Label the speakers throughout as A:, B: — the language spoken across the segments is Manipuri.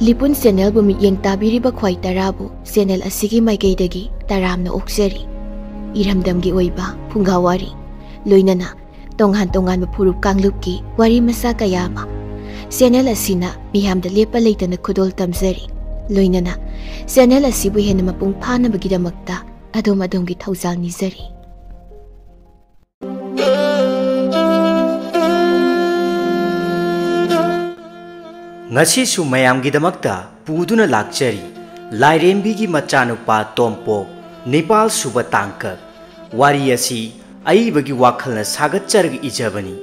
A: Lipun channel bu mityeng tabiriba khwai tarabu channel asigi maikeidagi taramna okjari. Iramdamgi oiba phungawari loinana tonghan furup kanglupki wari masa kayama channel asina miyamda lepa leitana khudol tamjari loinana channel asibu hena mapung phanabagidamagta adom-adom thawjal nijari.
B: Ngasisu mayamgidamagta puduna lakchari lairembigi machanupa Tompok Nepal suba tangkak wari asi aibagi wakhalna sagatcharga ijabani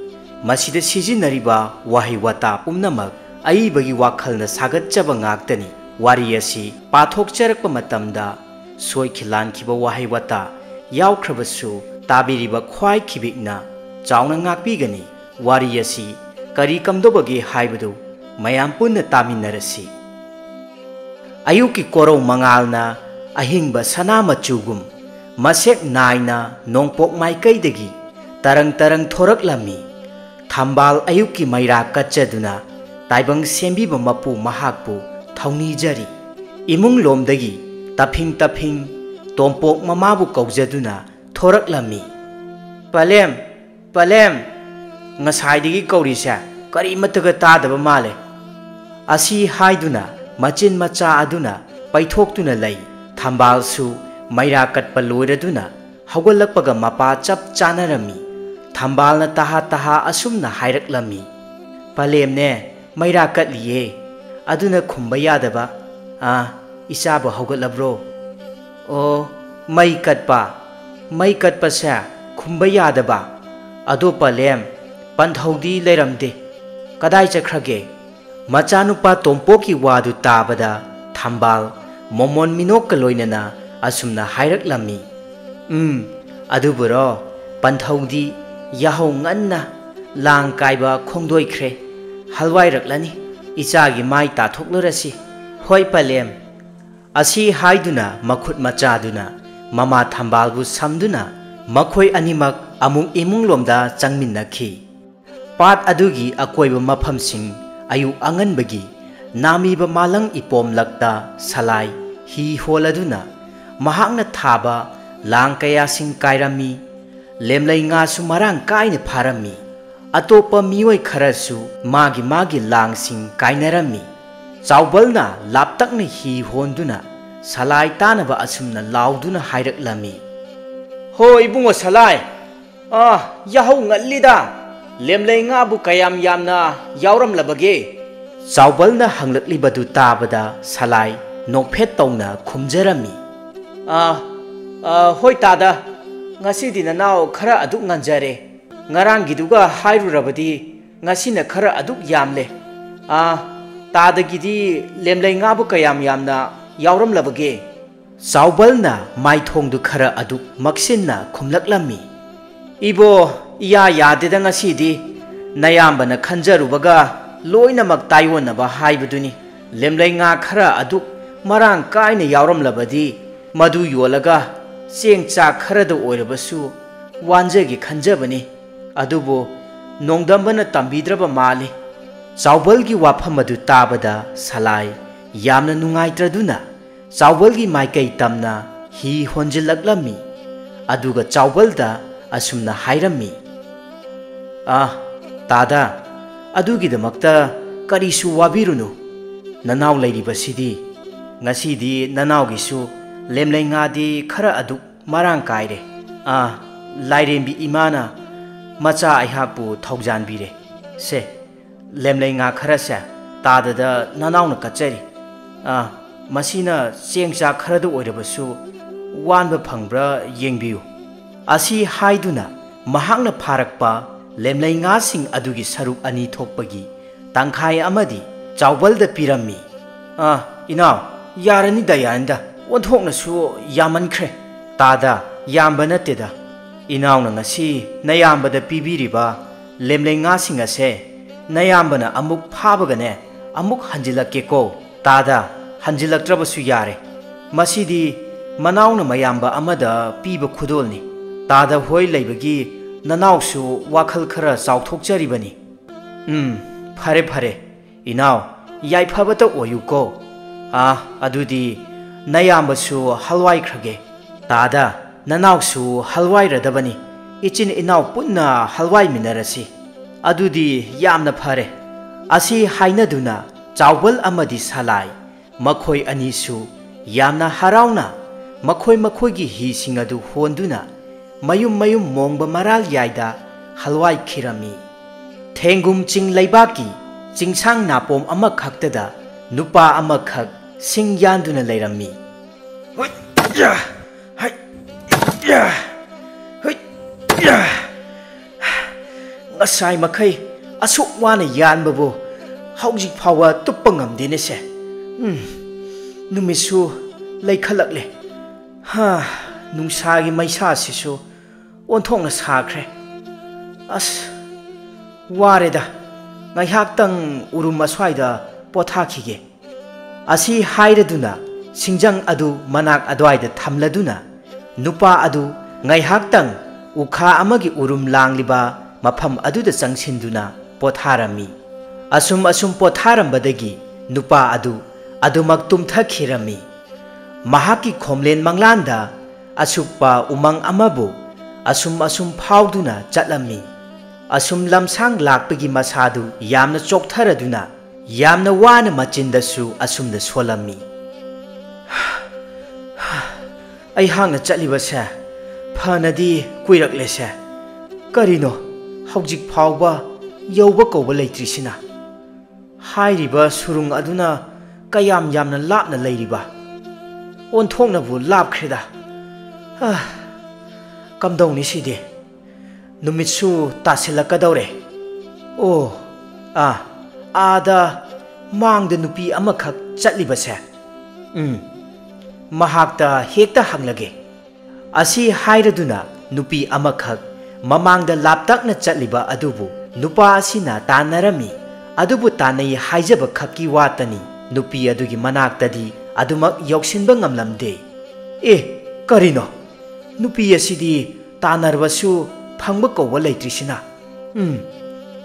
B: masida sijinariba wahi wata pumnamak aibagi wakhalna sagatchaba ngaktani wari asi pathokcharakpa matamda soikhilankiba wahi wata yawkhrabasu tabiriba khwai khibikna chauna ngakpigani wari asi kari kamdobagi haibadu mayam punna taminarasi. Ayuki korau mangalna ahingba sana machugum masek naina nongpok maikaidagi tarang thoraklami thambal ayuki maira kachaduna taibang sembiba mapu mahakpu thaunijari imung lomdagi taping Tompok mamabu kaujaduna thoraklami. Palem ngasaidagi kaurisa karimataga tadaba male asi haiduna machin macha aduna paithokhtuna lei thambalsu maira katpa loiraduna haugalakpaga mapa chap chanarami thambalna taha asumna hairaklammi palemne maira katliye aduna khumba yadaba isaba haugatlabro o mai katpa sa khumba yadaba ado palem panthodi leiramde kadai chakhrage machanupa Tompoki wadu tabada thambal momon minok loinana asumna hairaklammi aduburo panthodi yahau nganna lang kaiba khongdoikhre halwairaklani ichagi mai tathoklarasi hoi palem asi haiduna makhut machaduna mama thambalbu samduna makhoi animak amung imung lomda changminnakhi pat adugi akoiba maphamsing ayu anganbagi namiba malang ipom lakta salai hi holaduna mahakna thaba lang kayasing kairami lemlai nga su marang kaina pharami atopa mioi kharasu magi langsing kainarami chawbalna laptakna hi honduna salai tanaba asumna lauduna hairaklami hoi bungo salai yahau ngallida lemlai nga bu kayam yamna yauram labage chawbalna hanglaklibadu tabada salai nokphet tawna khumjarami hoi tada ngasidi nanaw khara aduk nganjare ngarangiduga hairurabadi ngasina khara aduk yamle tadagidi lemlai nga bu kayam yamna yauram labage chawbalna maithongdu khara aduk maksinna khumlaklami ibo iya yadeda ngasidi nayambana khanjarubaga loinamak tayonaba haibaduni lemlai nga khara aduk marang kaina yauramlabadi madu yolaga chengcha kharada oirabasu wanjagi khanjabani adubo nongdambana tambidraba mali chawbalgi wafam adu tabada salai yamna nungaitraduna chawbalgi maikai tamna hi honjilaklami aduga chawbalda asumna hairami tada adugidamakta karisu wabirunu nanaw leiribasidi ngasidi nanawgisu lemlai ngadi khara aduk marang kaire lairembi imana macha aihakpu thawjanbire se lemlai nga khara sa tadada nanawna kachari masina chengcha kharada oirabasu wanba phangbra yengbiyu asi haiduna mahakna pharakpa lemlai nga sing adugi saruk ani thokpagi tangkhai amadi chawbalda pirammi inaw yarani dayanda onthokna su yamankhre tada yamba nateda inawna ngasi nayambada pibiriba lemlai nga sing ase nayambana amuk phabagane amuk hanjilakkeko tada hanjilaktrabasu yare masidi manawna mayamba amada piba khudolni tada hoi leibagi nanawsu wakhal khara chawthokjaribani fare inaw ꯌꯥꯏꯐꯕꯇ ꯑꯣꯏꯌꯨꯀꯣ ꯑꯗꯨꯗꯤ ꯅꯌꯥꯝꯕꯁꯨ ꯍꯜꯋꯥꯏꯈ꯭ꯔꯒꯦ ꯇꯥꯗ ꯅꯅꯥꯎꯁꯨ ꯍꯜꯋꯥꯏꯔꯗꯕꯅꯤ ꯏꯆꯤꯟ ꯏꯅꯥꯎ ꯄꯨꯟꯅ ꯍꯜꯋꯥꯏꯃꯤꯟꯅꯔꯁꯤ ꯑꯗꯨꯗꯤ ꯌꯥꯝꯅ ꯐꯔꯦ ꯑꯁꯤ ꯍꯥꯏꯅꯗꯨꯅ ꯆꯥꯎꯕꯜ ꯑꯃꯗꯤ ꯁꯂꯥꯏ ꯃꯈꯣꯏ ꯑꯅꯤꯁꯨ ꯌꯥꯝꯅ ꯍꯔꯥꯎꯅ ꯃꯈꯣꯏꯒꯤ ꯍꯤꯁꯤꯡ ꯑꯗꯨ ꯍꯣꯟꯗꯨꯅ ꯃꯌꯨꯝ ꯃꯌꯨꯝ ꯃꯣꯡꯕ ꯃꯔꯥꯜ ꯌꯥꯏꯗ ꯍꯜꯋꯥꯏꯈꯤꯔꯝꯃꯤ ꯊꯦꯡꯒꯨꯝ ꯆꯤꯡ ꯂꯩꯕꯥꯛꯀꯤ ꯆꯤꯡꯁꯥꯡ ꯅꯥꯄꯣꯝ ꯑꯃꯈꯛꯇꯗ ꯅꯨꯄꯥ ꯑꯃꯈꯛ ꯁꯤꯡ ꯌꯥꯟꯗꯨꯅ ꯂꯩꯔꯝꯃꯤ ꯉꯁꯥꯏ ꯃꯈꯩ ꯑꯁꯨꯛ ꯋꯥꯅ ꯌꯥꯟꯕꯕꯨ ꯍꯧꯖꯤꯛ ꯐꯥꯎꯕ ꯇꯨꯞꯄ ꯉꯝꯗꯦꯅꯦꯁꯦ ꯅꯨꯃꯤꯠꯁꯨ ꯂꯩꯈꯠꯂꯛꯂꯦ ꯅꯨꯡꯁꯥꯒꯤ ꯃꯩꯁꯥꯁꯤꯁꯨ ꯑꯣꯟꯊꯣꯛꯅ ꯁꯥꯈ꯭ꯔꯦ ꯑꯁ ꯋꯥꯔꯦꯗ ꯉꯥꯏꯍꯥꯛꯇꯪ ꯎꯔꯨꯝ ꯑꯁ꯭ꯋꯥꯏꯗ ꯄꯣꯊꯥꯈꯤꯒꯦ ꯑꯁꯤ ꯍꯥꯏꯔꯗꯨꯅ ꯁꯤꯡꯖꯪ ꯑꯗꯨ ꯃꯅꯥꯛ ꯑꯗꯨꯋꯥꯏꯗ ꯊꯝꯂꯗꯨꯅ ꯅꯨꯄꯥ ꯑꯗꯨ ꯉꯥꯏꯍꯥꯛꯇꯪ ꯎꯈꯥ ꯑꯃꯒꯤ ꯎꯔꯨꯝ ꯂꯥꯡꯂꯤꯕ ꯃꯐꯝ ꯑꯗꯨꯗ ꯆꯪꯁꯤꯟꯗꯨꯅ ꯄꯣꯊꯥꯔꯝꯃꯤ ꯑꯁꯨꯝ ꯄꯣꯊꯥꯔꯝꯕꯗꯒꯤ ꯅꯨꯄꯥ ꯑꯗꯨ ꯑꯗꯨꯃꯛ ꯇꯨꯝꯊꯈꯤꯔꯝꯃꯤ ꯃꯍꯥꯛꯀꯤ ꯈꯣꯝꯂꯦꯟ ꯃꯪꯂꯥꯟꯗ ꯑꯁꯨꯛꯄ ꯎꯃꯪ ꯑꯃꯕꯨ ꯑꯁꯨꯝ ꯐꯥꯎꯗꯨꯅ ꯆꯠꯂꯝꯃꯤ ꯑꯁꯨꯝ ꯂꯝꯁꯥꯡ ꯂꯥꯛꯄꯒꯤ ꯃꯁꯥꯗꯨ ꯌꯥꯝꯅ ꯆꯣꯛꯊꯔꯗꯨꯅ ꯌꯥꯝꯅ ꯋꯥꯅ ꯃꯆꯤꯟꯗꯁꯨ ꯑꯁꯨꯝꯅ ꯁꯣꯜꯂꯝꯃꯤ ꯑꯩꯍꯥꯛꯅ ꯆꯠꯂꯤꯕꯁꯦ ꯐꯅꯗꯤ ꯀꯨꯏꯔꯛꯂꯦꯁꯦ ꯀꯔꯤꯅꯣ ꯍꯧꯖꯤꯛ ꯐꯥꯎꯕ ꯌꯧꯕ ꯀꯧꯕ ꯂꯩꯇ꯭ꯔꯤꯁꯤꯅ ꯍꯥꯏꯔꯤꯕ ꯁꯨꯔꯨꯡ ꯑꯗꯨꯅ ꯀꯌꯥꯝ ꯌꯥꯝꯅ ꯂꯥꯞꯅ ꯂꯩꯔꯤꯕ ꯑꯣꯟꯊꯣꯛꯅꯕꯨ ꯂꯥꯞꯈ꯭ꯔꯦꯗ ꯀꯝꯗꯧꯅꯤ ꯁꯤꯗꯤ ꯅꯨꯃꯤꯠꯁꯨ ꯇꯥꯁꯤꯜꯂꯛꯀꯗꯧꯔꯦ ꯑꯣ ꯑꯥꯗ ꯃꯥꯡꯗ ꯅꯨꯄꯤ ꯑꯃꯈꯛ ꯆꯠꯂꯤꯕꯁꯦ ꯃꯍꯥꯛꯇ ꯍꯦꯛꯇ ꯍꯪꯂꯒꯦ ꯑꯁꯤ ꯍꯥꯏꯔꯗꯨꯅ ꯅꯨꯄꯤ ꯑꯃꯈꯛ ꯃꯃꯥꯡꯗ ꯂꯥꯞꯇꯛꯅ ꯆꯠꯂꯤꯕ ꯑꯗꯨꯕꯨ ꯅꯨꯄꯥ ꯑꯁꯤꯅ ꯇꯥꯟꯅꯔꯝꯃꯤ ꯑꯗꯨꯕꯨ ꯇꯥꯟꯅꯩ ꯍꯥꯏꯖꯕ ꯈꯛꯀꯤ ꯋꯥꯇꯅꯤ ꯅꯨꯄꯤ ꯑꯗꯨꯒꯤ ꯃꯅꯥꯛꯇꯗꯤ ꯑꯗꯨꯃꯛ ꯌꯧꯁꯤꯟꯕ ꯉꯝꯂꯝꯗꯦ ꯀꯔꯤꯅꯣ ꯅꯨꯄꯤ ꯑꯁꯤꯗꯤ ꯇꯥꯟꯅꯔꯕꯁꯨ ꯐꯪꯕ ꯀꯧꯕ ꯂꯩꯇ꯭ꯔꯤꯁꯤꯅ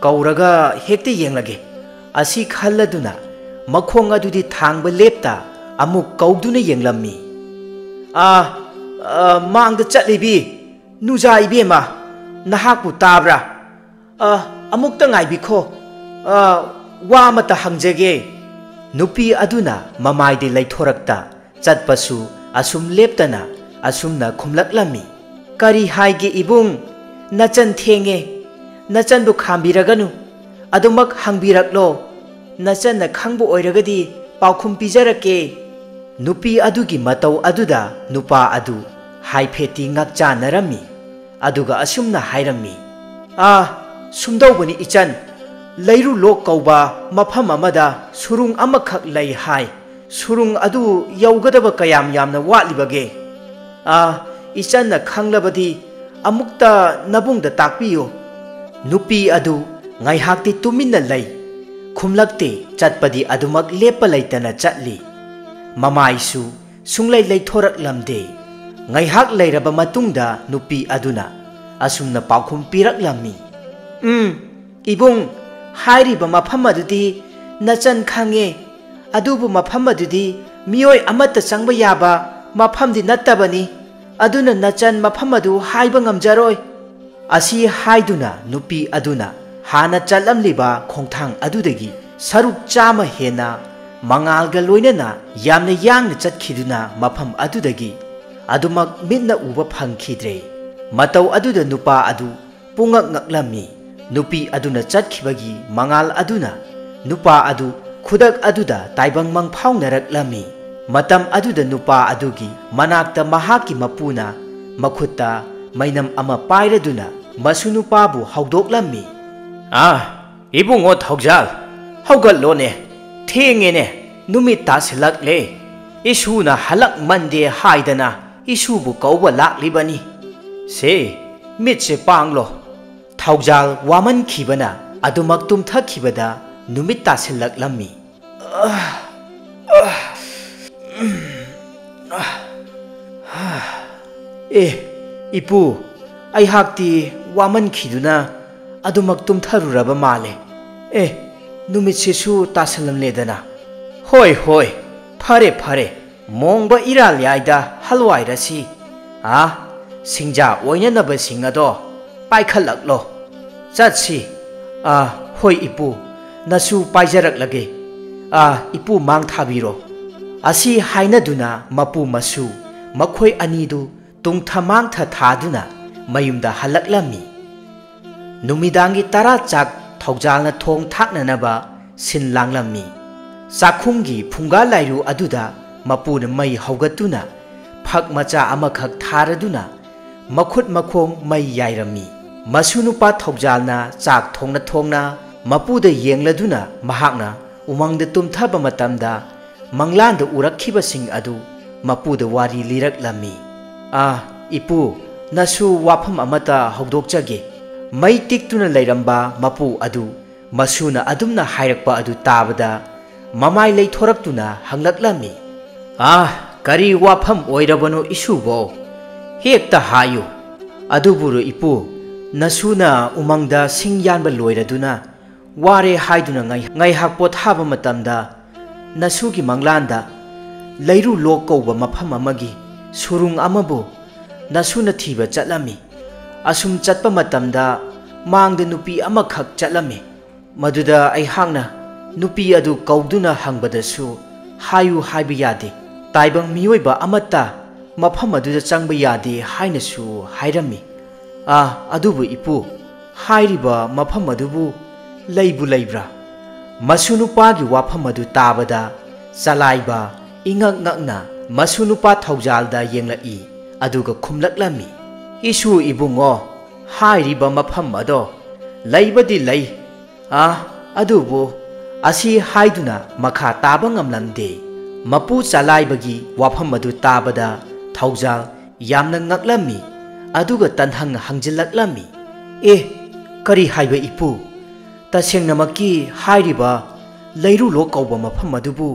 B: ꯀꯧꯔꯒ ꯍꯦꯛꯇ ꯌꯦꯡꯂꯒꯦ ꯑꯁꯤ ꯈꯜꯂꯗꯨꯅ ꯃꯈꯣꯡ ꯑꯗꯨꯗꯤ ꯊꯥꯡꯕ ꯂꯦꯞꯇ ꯑꯃꯨꯛ ꯀꯧꯗꯨꯅ ꯌꯦꯡꯂꯝꯃꯤ ꯃꯥꯡꯗ ꯆꯠꯂꯤꯕꯤ ꯅꯨꯖꯥ ꯏꯕꯦꯝꯃ ꯅꯍꯥꯛꯄꯨ ꯇꯥꯕ꯭ꯔꯥ ꯑꯃꯨꯛꯇ ꯉꯥꯏꯕꯤꯈꯣ ꯋꯥ ꯑꯃꯇ ꯍꯪꯖꯒꯦ ꯅꯨꯄꯤ ꯑꯗꯨꯅ ꯃꯃꯥꯏꯗꯤ ꯂꯩꯊꯣꯔꯛꯇ ꯆꯠꯄꯁꯨ ꯑꯁꯨꯝ ꯂꯦꯞꯇꯅ ꯑꯁꯨꯝꯅ ꯈꯨꯝꯂꯛꯂꯝꯃꯤ ꯀꯔꯤ ꯍꯥꯏꯒꯦ ꯏꯕꯨꯡ ꯅꯆꯟ ꯊꯦꯡꯉꯦ ꯅꯆꯟꯕꯨ ꯈꯥꯝꯕꯤꯔꯒꯅꯨ ꯑꯗꯨꯃꯛ ꯍꯪꯕꯤꯔꯛꯂꯣ ꯅꯆꯟꯅ ꯈꯪꯕ ꯑꯣꯏꯔꯒꯗꯤ ꯄꯥꯎꯈꯨꯝ ꯄꯤꯖꯔꯛꯀꯦ ꯅꯨꯄꯤ ꯑꯗꯨꯒꯤ ꯃꯇꯧ ꯑꯗꯨꯗ ꯅꯨꯄꯥ ꯑꯗꯨ ꯍꯥꯏꯐꯦꯠꯇꯤ ꯉꯛꯆꯥꯅꯔꯝꯃꯤ ꯑꯗꯨꯒ ꯑꯁꯨꯝꯅ ꯍꯥꯏꯔꯝꯃꯤ ꯁꯨꯝꯗꯧꯕꯅꯤ ꯏꯆꯟ ꯂꯩꯔꯨ ꯂꯣꯛ ꯀꯧꯕ ꯃꯐꯝ ꯑꯃꯗ ꯁꯨꯔꯨꯡ ꯑꯃꯈꯛ ꯂꯩ ꯍꯥꯏ ꯁꯨꯔꯨꯡ ꯑꯗꯨ ꯌꯧꯒꯗꯕ ꯀꯌꯥꯝ ꯌꯥꯝꯅ ꯋꯥꯠꯂꯤꯕꯒꯦ ꯏꯆꯟꯅ ꯈꯪꯂꯕꯗꯤ ꯑꯃꯨꯛꯇ ꯅꯕꯨꯡꯗ ꯇꯥꯛꯄꯤꯌꯨ ꯅꯨꯄꯤ ꯑꯗꯨ ꯉꯥꯏꯍꯥꯛꯇꯤ ꯇꯨꯃꯤꯟꯅ ꯂꯩ ꯈꯨꯝꯂꯛꯇꯦ ꯆꯠꯄꯗꯤ ꯑꯗꯨꯃꯛ ꯂꯦꯞꯄ ꯂꯩꯇꯅ ꯆꯠꯂꯤ ꯃꯃꯥꯏꯁꯨ ꯁꯨꯡꯂꯩ ꯂꯩꯊꯣꯔꯛꯂꯝꯗꯦ ꯉꯥꯏꯍꯥꯛ ꯂꯩꯔꯕ ꯃꯇꯨꯡꯗ ꯅꯨꯄꯤ ꯑꯗꯨꯅ ꯑꯁꯨꯝꯅ ꯄꯥꯎꯈꯨꯝ ꯄꯤꯔꯛꯂꯝꯃꯤ ꯏꯕꯨꯡ ꯍꯥꯏꯔꯤꯕ ꯃꯐꯝ ꯑꯗꯨꯗꯤ ꯅꯆꯟ ꯈꯪꯉꯦ ꯑꯗꯨꯕꯨ ꯃꯐꯝ ꯑꯗꯨꯗꯤ ꯃꯤꯑꯣꯏ ꯑꯃꯠꯇ ꯆꯪꯕ ꯌꯥꯕ ꯃꯐꯝꯗꯤ ꯅꯠꯇꯕꯅꯤ ꯑꯗꯨꯅ ꯅꯆꯟ ꯃꯐꯝ ꯑꯗꯨ ꯍꯥꯏꯕ ꯉꯝꯖꯔꯣꯏ ꯑꯁꯤ ꯍꯥꯏꯗꯨꯅ ꯅꯨꯄꯤ ꯑꯗꯨꯅ ꯍꯥꯟꯅ ꯆꯠꯂꯝꯂꯤꯕ ꯈꯣꯡꯊꯥꯡ ꯑꯗꯨꯗꯒꯤ ꯁꯔꯨꯛ 100 ꯍꯦꯟꯅ ꯃꯉꯥꯜꯒ ꯂꯣꯏꯅꯅ ꯌꯥꯝꯅ ꯌꯥꯡꯅ ꯆꯠꯈꯤꯗꯨꯅ ꯃꯐꯝ ꯑꯗꯨꯗꯒꯤ ꯑꯗꯨꯃꯛ ꯃꯤꯠꯅ ꯎꯕ ꯐꯪꯈꯤꯗ꯭ꯔꯦ ꯃꯇꯧ ꯑꯗꯨꯗ ꯅꯨꯄꯥ ꯑꯗꯨ ꯄꯨꯡꯉꯛ ꯉꯛꯂꯝꯃꯤ ꯅꯨꯄꯤ ꯑꯗꯨꯅ ꯆꯠꯈꯤꯕꯒꯤ ꯃꯉꯥꯜ ꯑꯗꯨꯅ ꯅꯨꯄꯥ ꯑꯗꯨ ꯈꯨꯗꯛ ꯑꯗꯨꯗ ꯇꯥꯏꯕꯪ ꯃꯪꯐꯥꯎꯅꯔꯛꯂꯝꯃꯤ ꯃꯇꯝ ꯑꯗꯨꯗ ꯅꯨꯄꯥ ꯑꯗꯨꯒꯤ ꯃꯅꯥꯛꯇ ꯃꯍꯥꯛꯀꯤ ꯃꯄꯨꯅ ꯃꯈꯨꯠꯇ ꯃꯩꯅꯝ ꯑꯃ ꯄꯥꯏꯔꯗꯨꯅ ꯃꯁꯨ ꯅꯨꯄꯥꯕꯨ ꯍꯧꯗꯣꯛꯂꯝꯃꯤ ꯏꯕꯨꯡꯉꯣ ꯊꯧꯖꯥꯜ ꯍꯧꯒꯠꯂꯣꯅꯦ ꯊꯦꯡꯉꯦꯅꯦ ꯅꯨꯃꯤꯠ ꯇꯥꯁꯤꯜꯂꯛꯂꯦ ꯏꯁꯨꯅ ꯍꯜꯂꯛꯃꯟꯗꯦ ꯍꯥꯏꯗꯅ ꯏꯁꯨꯕꯨ ꯀꯧꯕ ꯂꯥꯛꯂꯤꯕꯅꯤ ꯁꯦ ꯃꯤꯠꯁꯦ ꯄꯥꯡꯂꯣ ꯊꯧꯖꯥꯜ ꯋꯥꯃꯟꯈꯤꯕꯅ ꯑꯗꯨꯃꯛ ꯇꯨꯝꯊꯈꯤꯕꯗ ꯅꯨꯃꯤꯠ ꯇꯥꯁꯤꯜꯂꯛꯂꯝꯃꯤ ꯏꯄꯨ ꯑꯩꯍꯥꯛꯇꯤ ꯋꯥꯃꯟꯈꯤꯗꯨꯅ ꯑꯗꯨꯃꯛ ꯇꯨꯝꯊꯔꯨꯔꯕ ꯃꯥꯜꯂꯦ नुमित्सिसु तासलमलेदना होय होय फरे फरे मोंबा इराल याइदा हलवाइरसी सिंजा ओइननबसिंग अदो पाइखलक्लो चत्सी होय इपु नसु पाइजरक्लगे इपु मांग थाबिरो असी हाइनदुना मपु मसु मखोय अनिदु तुंगथमांग थादुना मयुमदा हलक्लमी नुमिदांगी तरा चाक थौजालना थोंग थाकननबा सिन लांगलमी चाखुंगी फुंगा लाइरु अदुदा मपुना मई हौगतुना फक मचा अमखक थारदुना मखुत मखोंग मई याइरमी मसुनुपा थौजालना चाक थोंगना थोंगना मपुदा येंगलदुना महाकना उमंगदा तुमथाबा मतमदा मंगलांदा उरक्खिबसिंग अदु मपुदा वारी लिरक्लमी इपु नसु वाफम अमता हौदोकजगे मई टिक्तुना लैरंबा मपु अदु मसुना अदुमना हाइरक्पा अदु ताबदा ममाई लैथोरक्तुना हंगलक्लमी करी वाफम ओइरबनो इशुबो हेक्ता हायु अदुबुरु इपु नसुना उमंगदा सिंग यानबा लोइरदुना वारे हाइदुना ngaihak पोथाबा मतमदा नसुगी मंगलांदा लैरु लोक कौबा मफम अमगी सुरुंग अमबु नसुना थीबा चलमी असुम चटपा मतमदा मांगदा नुपी अमखक चलमी मदुदा अइहांगना नुपी अदु कौदुना हंगबदसु हायु हाइबा यादे ताइबंग मियोइबा अमत्ता मफम अदुदा चंगबा यादे हाइनसु हाइरमी अदुबु इपु हाइरिबा मफम अदुबु लैबु लैब्रा मसुनुपागी वाफम अदु ताबदा चलाइबा इंगक ngakna मसुनुपा थौजालदा येंगलई अदुगा खुमलक्लमी इशु इबुंगो हाइरिबा मफम अदो लैबदी लै अदुबु असी हाइदुना मखा ताबा ngamlamde मपु चलाइबगी वाफम अदु ताबदा थौजाल यामना ngakलमी अदुगा तन्हंग हंजिलक्लमी करी हाइबा इपु तसेंगनमकी हाइरिबा लैरु लो कौबा मफम अदुबु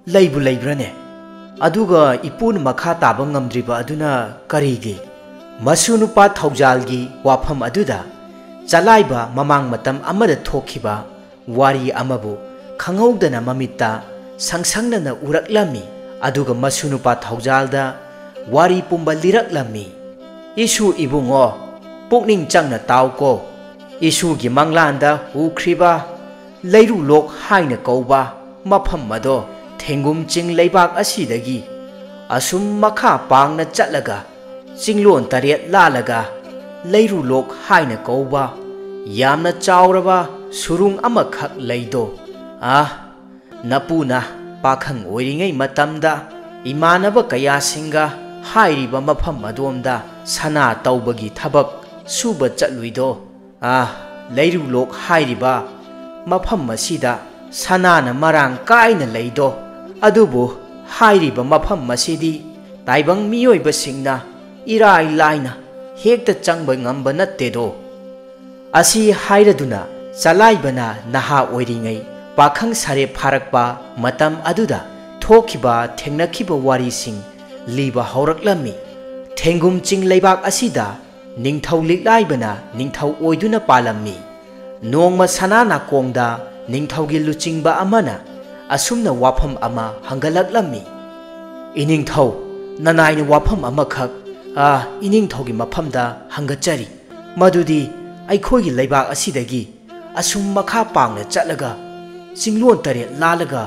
B: लैबु लैब्रने अदुगा इपुन मखा ताबा ngamdriba अदुना करीगे मसुनुपा थौजालगी वाफम अदुदा चलाइबा ममांग मतम अमदा थोखिबा वारी अमबु खंगौदना ममित्ता संसंगनना उरक्लमी अदुगा मसुनुपा थौजालदा वारी पुंबा लिरक्लमी इशु इबुंगो पुकनिंग चंगना तावको इशुगी मंगलांदा उख्रिबा लैरु लोक हाइना कौबा मफम मदो थेंगुम चिंग लैबाक असिदगी असुम मखा पांगना चटलगा चिंगलोन तरेत लालगा लैरु लोक हाइना कौबा यामना चावरबा सुरुंग अमखक लैदो नपुना पाखंग ओइरिङै मतमदा इमानब कयासिंगा हाइरिबा मफम अदोमदा सना तौबगी थबक सुबा चटलुइदो लैरु लोक हाइरिबा मफम मसिदा सनाना मरांग कायना लैदो अदुबु हाइरिबा मफम मसिदी ताइबंग मियोइबसिंगना इराइ लाइना हेक्ता चंगबा ngamba नत्तेदो असी हाइरदुना चलाइबना नहा ओइरिङै पाखंग सारे फारकपा मतम अदुदा थोखिबा थेंगनखिबा वारिसिंग लीबा हौरक्लमी थेंगुम चिंग लैबाक असिदा निंगथौ लिक्लाइबना निंगथौ ओइदुना पालम्मी नोंगमा सना नाकोंगदा निंगथौगी लुचिंगबा अमना असुमना वाफम अमा हंगलक्लमी इनिंगथौ ननाइना वाफम अमखक इनिंगथौगी मफमदा हंगचरी मदुदी अइखोगी लैबाक असिदगी असुम मखा पांगना चटलगा चिंगलोन तरेत लालगा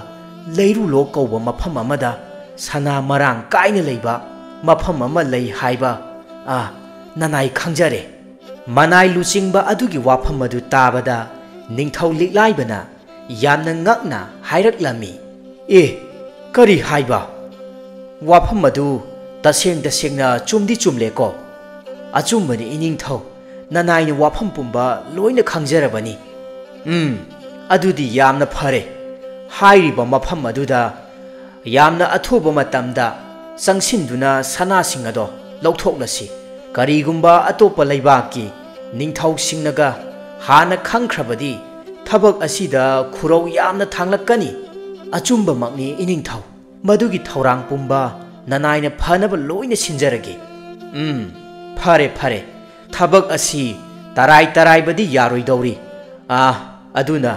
B: लैरु लोक कौबा मफम अमदा सना मरांग कायना लैबा मफम अमा लै हाइबा ननाई खंजरे मनाई लुचिंगबा अदुगी वाफम अदु ताबदा निंगथौ लिक्लाइबना यामना ngakna हाइरक्लमी करी हाइबा वाफम अदु तसेंग तसेंगना चुमदी चुमलेको अचुमबनी इनिंगथौ ननाइना वाफम पुंबा लोइना खंजरबनी अदुदी यामना फरे हाइरिबा मफम अदुदा यामना अथुबा मतमदा संगसिनदुना सनासिंग अदो लौथोक्लसी करीगुंबा अतोपा लैबाकी निंगथौसिंगनगा हाना खंख्रबदी थबक असिदा खुरौ यामना थांगलक्कनी अचुंबमक्नी इनिंगथौ मदुगी थौरांग पुंबा ननाइना फनबा लोइना सिंजरगे फरे फरे थबक असि तराई तराइबदी यारोइदौरी अदुना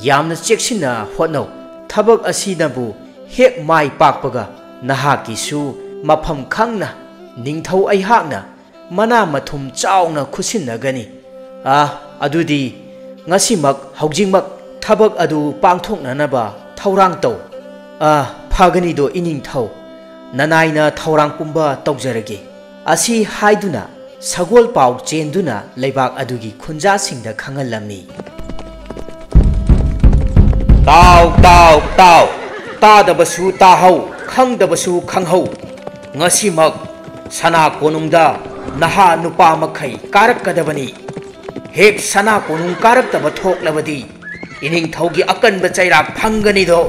B: ꯌꯥꯝꯅ ꯆꯦꯛꯁꯤꯟꯅ ꯍꯣꯠꯅꯧ ꯊꯕꯛ ꯑꯁꯤꯅꯕꯨ ꯍꯦꯛ ꯃꯥꯏ ꯄꯥꯛꯄꯒ ꯅꯍꯥꯛꯀꯤꯁꯨ ꯃꯐꯝ ꯈꯪꯅ ꯅꯤꯡꯊꯧ ꯑꯩꯍꯥꯛꯅ ꯃꯅꯥ ꯃꯊꯨꯝ ꯆꯥꯎꯅ ꯈꯨꯠꯁꯤꯟꯅꯒꯅꯤ ꯑꯗꯨꯗꯤ ꯉꯁꯤꯃꯛ ꯍꯧꯖꯤꯛꯃꯛ ꯊꯕꯛ ꯑꯗꯨ ꯄꯥꯡꯊꯣꯛꯅꯅꯕ ꯊꯧꯔꯥꯡ ꯇꯧ ꯐꯒꯅꯤꯗꯣ ꯏꯅꯤꯡꯊꯧ ꯅꯅꯥꯏꯅ ꯊꯧꯔꯥꯡ ꯄꯨꯝꯕ ꯇꯧꯖꯔꯒꯦ ꯑꯁꯤ ꯍꯥꯏꯗꯨꯅ ꯁꯒꯣꯜ ꯄꯥꯎ ꯆꯦꯟꯗꯨꯅ ꯂꯩꯕꯥꯛ ꯑꯗꯨꯒꯤ ꯈꯨꯟꯖꯥꯁꯤꯡꯗ ꯈꯪꯍꯜꯂꯝꯃꯤ ꯇꯥꯎ ꯇꯥꯎ ꯇꯥꯎ ꯇꯥꯗꯕꯁꯨ ꯇꯥꯍꯧ ꯈꯪꯗꯕꯁꯨ ꯈꯪꯍꯧ ꯉꯁꯤꯃꯛ ꯁꯅꯥ ꯀꯣꯅꯨꯡꯗ ꯅꯍꯥ ꯅꯨꯄꯥ ꯃꯈꯩ ꯀꯥꯔꯛꯀꯗꯕꯅꯤ ꯍꯦꯛ ꯁꯅꯥ ꯀꯣꯅꯨꯡ ꯀꯥꯔꯛꯇꯕ ꯊꯣꯛꯂꯕꯗꯤ ꯏꯅꯤꯡꯊꯧꯒꯤ ꯑꯀꯟꯕ ꯆꯩꯔꯥꯛ ꯐꯪꯒꯅꯤꯗꯣ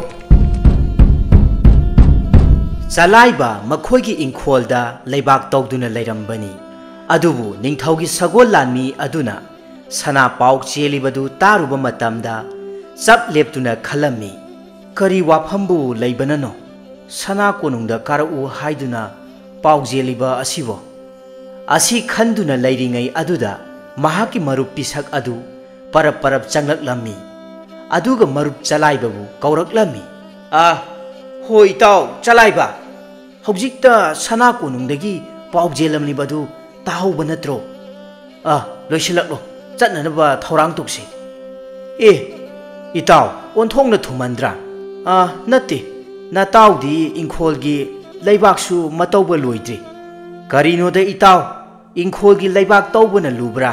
B: ꯆꯂꯥꯏꯕ ꯃꯈꯣꯏꯒꯤ ꯏꯪꯈꯣꯜꯗ ꯂꯩꯕꯥꯛ ꯇꯧꯗꯨꯅ ꯂꯩꯔꯝꯕꯅꯤ ꯑꯗꯨꯕꯨ ꯅꯤꯡꯊꯧꯒꯤ ꯁꯒꯣꯜ ꯂꯥꯟꯃꯤ ꯑꯗꯨꯅ ꯁꯅꯥ ꯄꯥꯎ ꯆꯦꯜꯂꯤꯕꯗꯨ ꯇꯥꯔꯨꯕ ꯃꯇꯝꯗ ꯆꯞ ꯂꯦꯞꯇꯨꯅ ꯈꯜꯂꯝꯃꯤ ꯀꯔꯤ ꯋꯥꯐꯝꯕꯨ ꯂꯩꯕꯅꯅꯣ ꯁꯅꯥ ꯀꯣꯅꯨꯡꯗ ꯀꯥꯔꯛꯎ ꯍꯥꯏꯗꯨꯅ ꯄꯥꯎꯖꯦꯜꯂꯤꯕ ꯑꯁꯤꯕꯣ ꯑꯁꯤ ꯈꯟꯗꯨꯅ ꯂꯩꯔꯤꯉꯩ ꯑꯗꯨꯗ ꯃꯍꯥꯛꯀꯤ ꯃꯔꯨꯞ ꯄꯤꯁꯛ ꯑꯗꯨ ꯄꯔꯞ ꯄꯔꯞ ꯆꯪꯂꯛꯂꯝꯃꯤ ꯑꯗꯨꯒ ꯃꯔꯨꯞ ꯆꯂꯥꯏꯕꯕꯨ ꯀꯧꯔꯛꯂꯝꯃꯤ ꯍꯣꯏ ꯏꯇꯥꯎ ꯆꯂꯥꯏꯕ ꯍꯧꯖꯤꯛꯇ ꯁꯅꯥ ꯀꯣꯅꯨꯡꯗꯒꯤ ꯄꯥꯎꯖꯦꯜꯂꯝꯂꯤꯕꯗꯨ ꯇꯥꯍꯧꯕ ꯅꯠꯇ꯭ꯔꯣ ꯂꯣꯏꯁꯤꯜꯂꯛꯂꯣ ꯆꯠꯅꯅꯕ ꯊꯧꯔꯥꯡ ꯇꯧꯁꯤ ꯏꯇꯥꯎ ꯑꯣꯟꯊꯣꯛꯅ ꯊꯨꯃꯟꯗ꯭ꯔꯥ ꯅꯠꯇꯦ ꯅꯇꯥꯎꯗꯤ ꯏꯪꯈꯣꯜꯒꯤ ꯂꯩꯕꯥꯛꯁꯨ ꯃꯇꯧꯕ ꯂꯣꯏꯗ꯭ꯔꯤ ꯀꯔꯤꯅꯣꯗ ꯏꯇꯥꯎ ꯏꯪꯈꯣꯜꯒꯤ ꯂꯩꯕꯥꯛ ꯇꯧꯕꯅ ꯂꯨꯕ꯭ꯔꯥ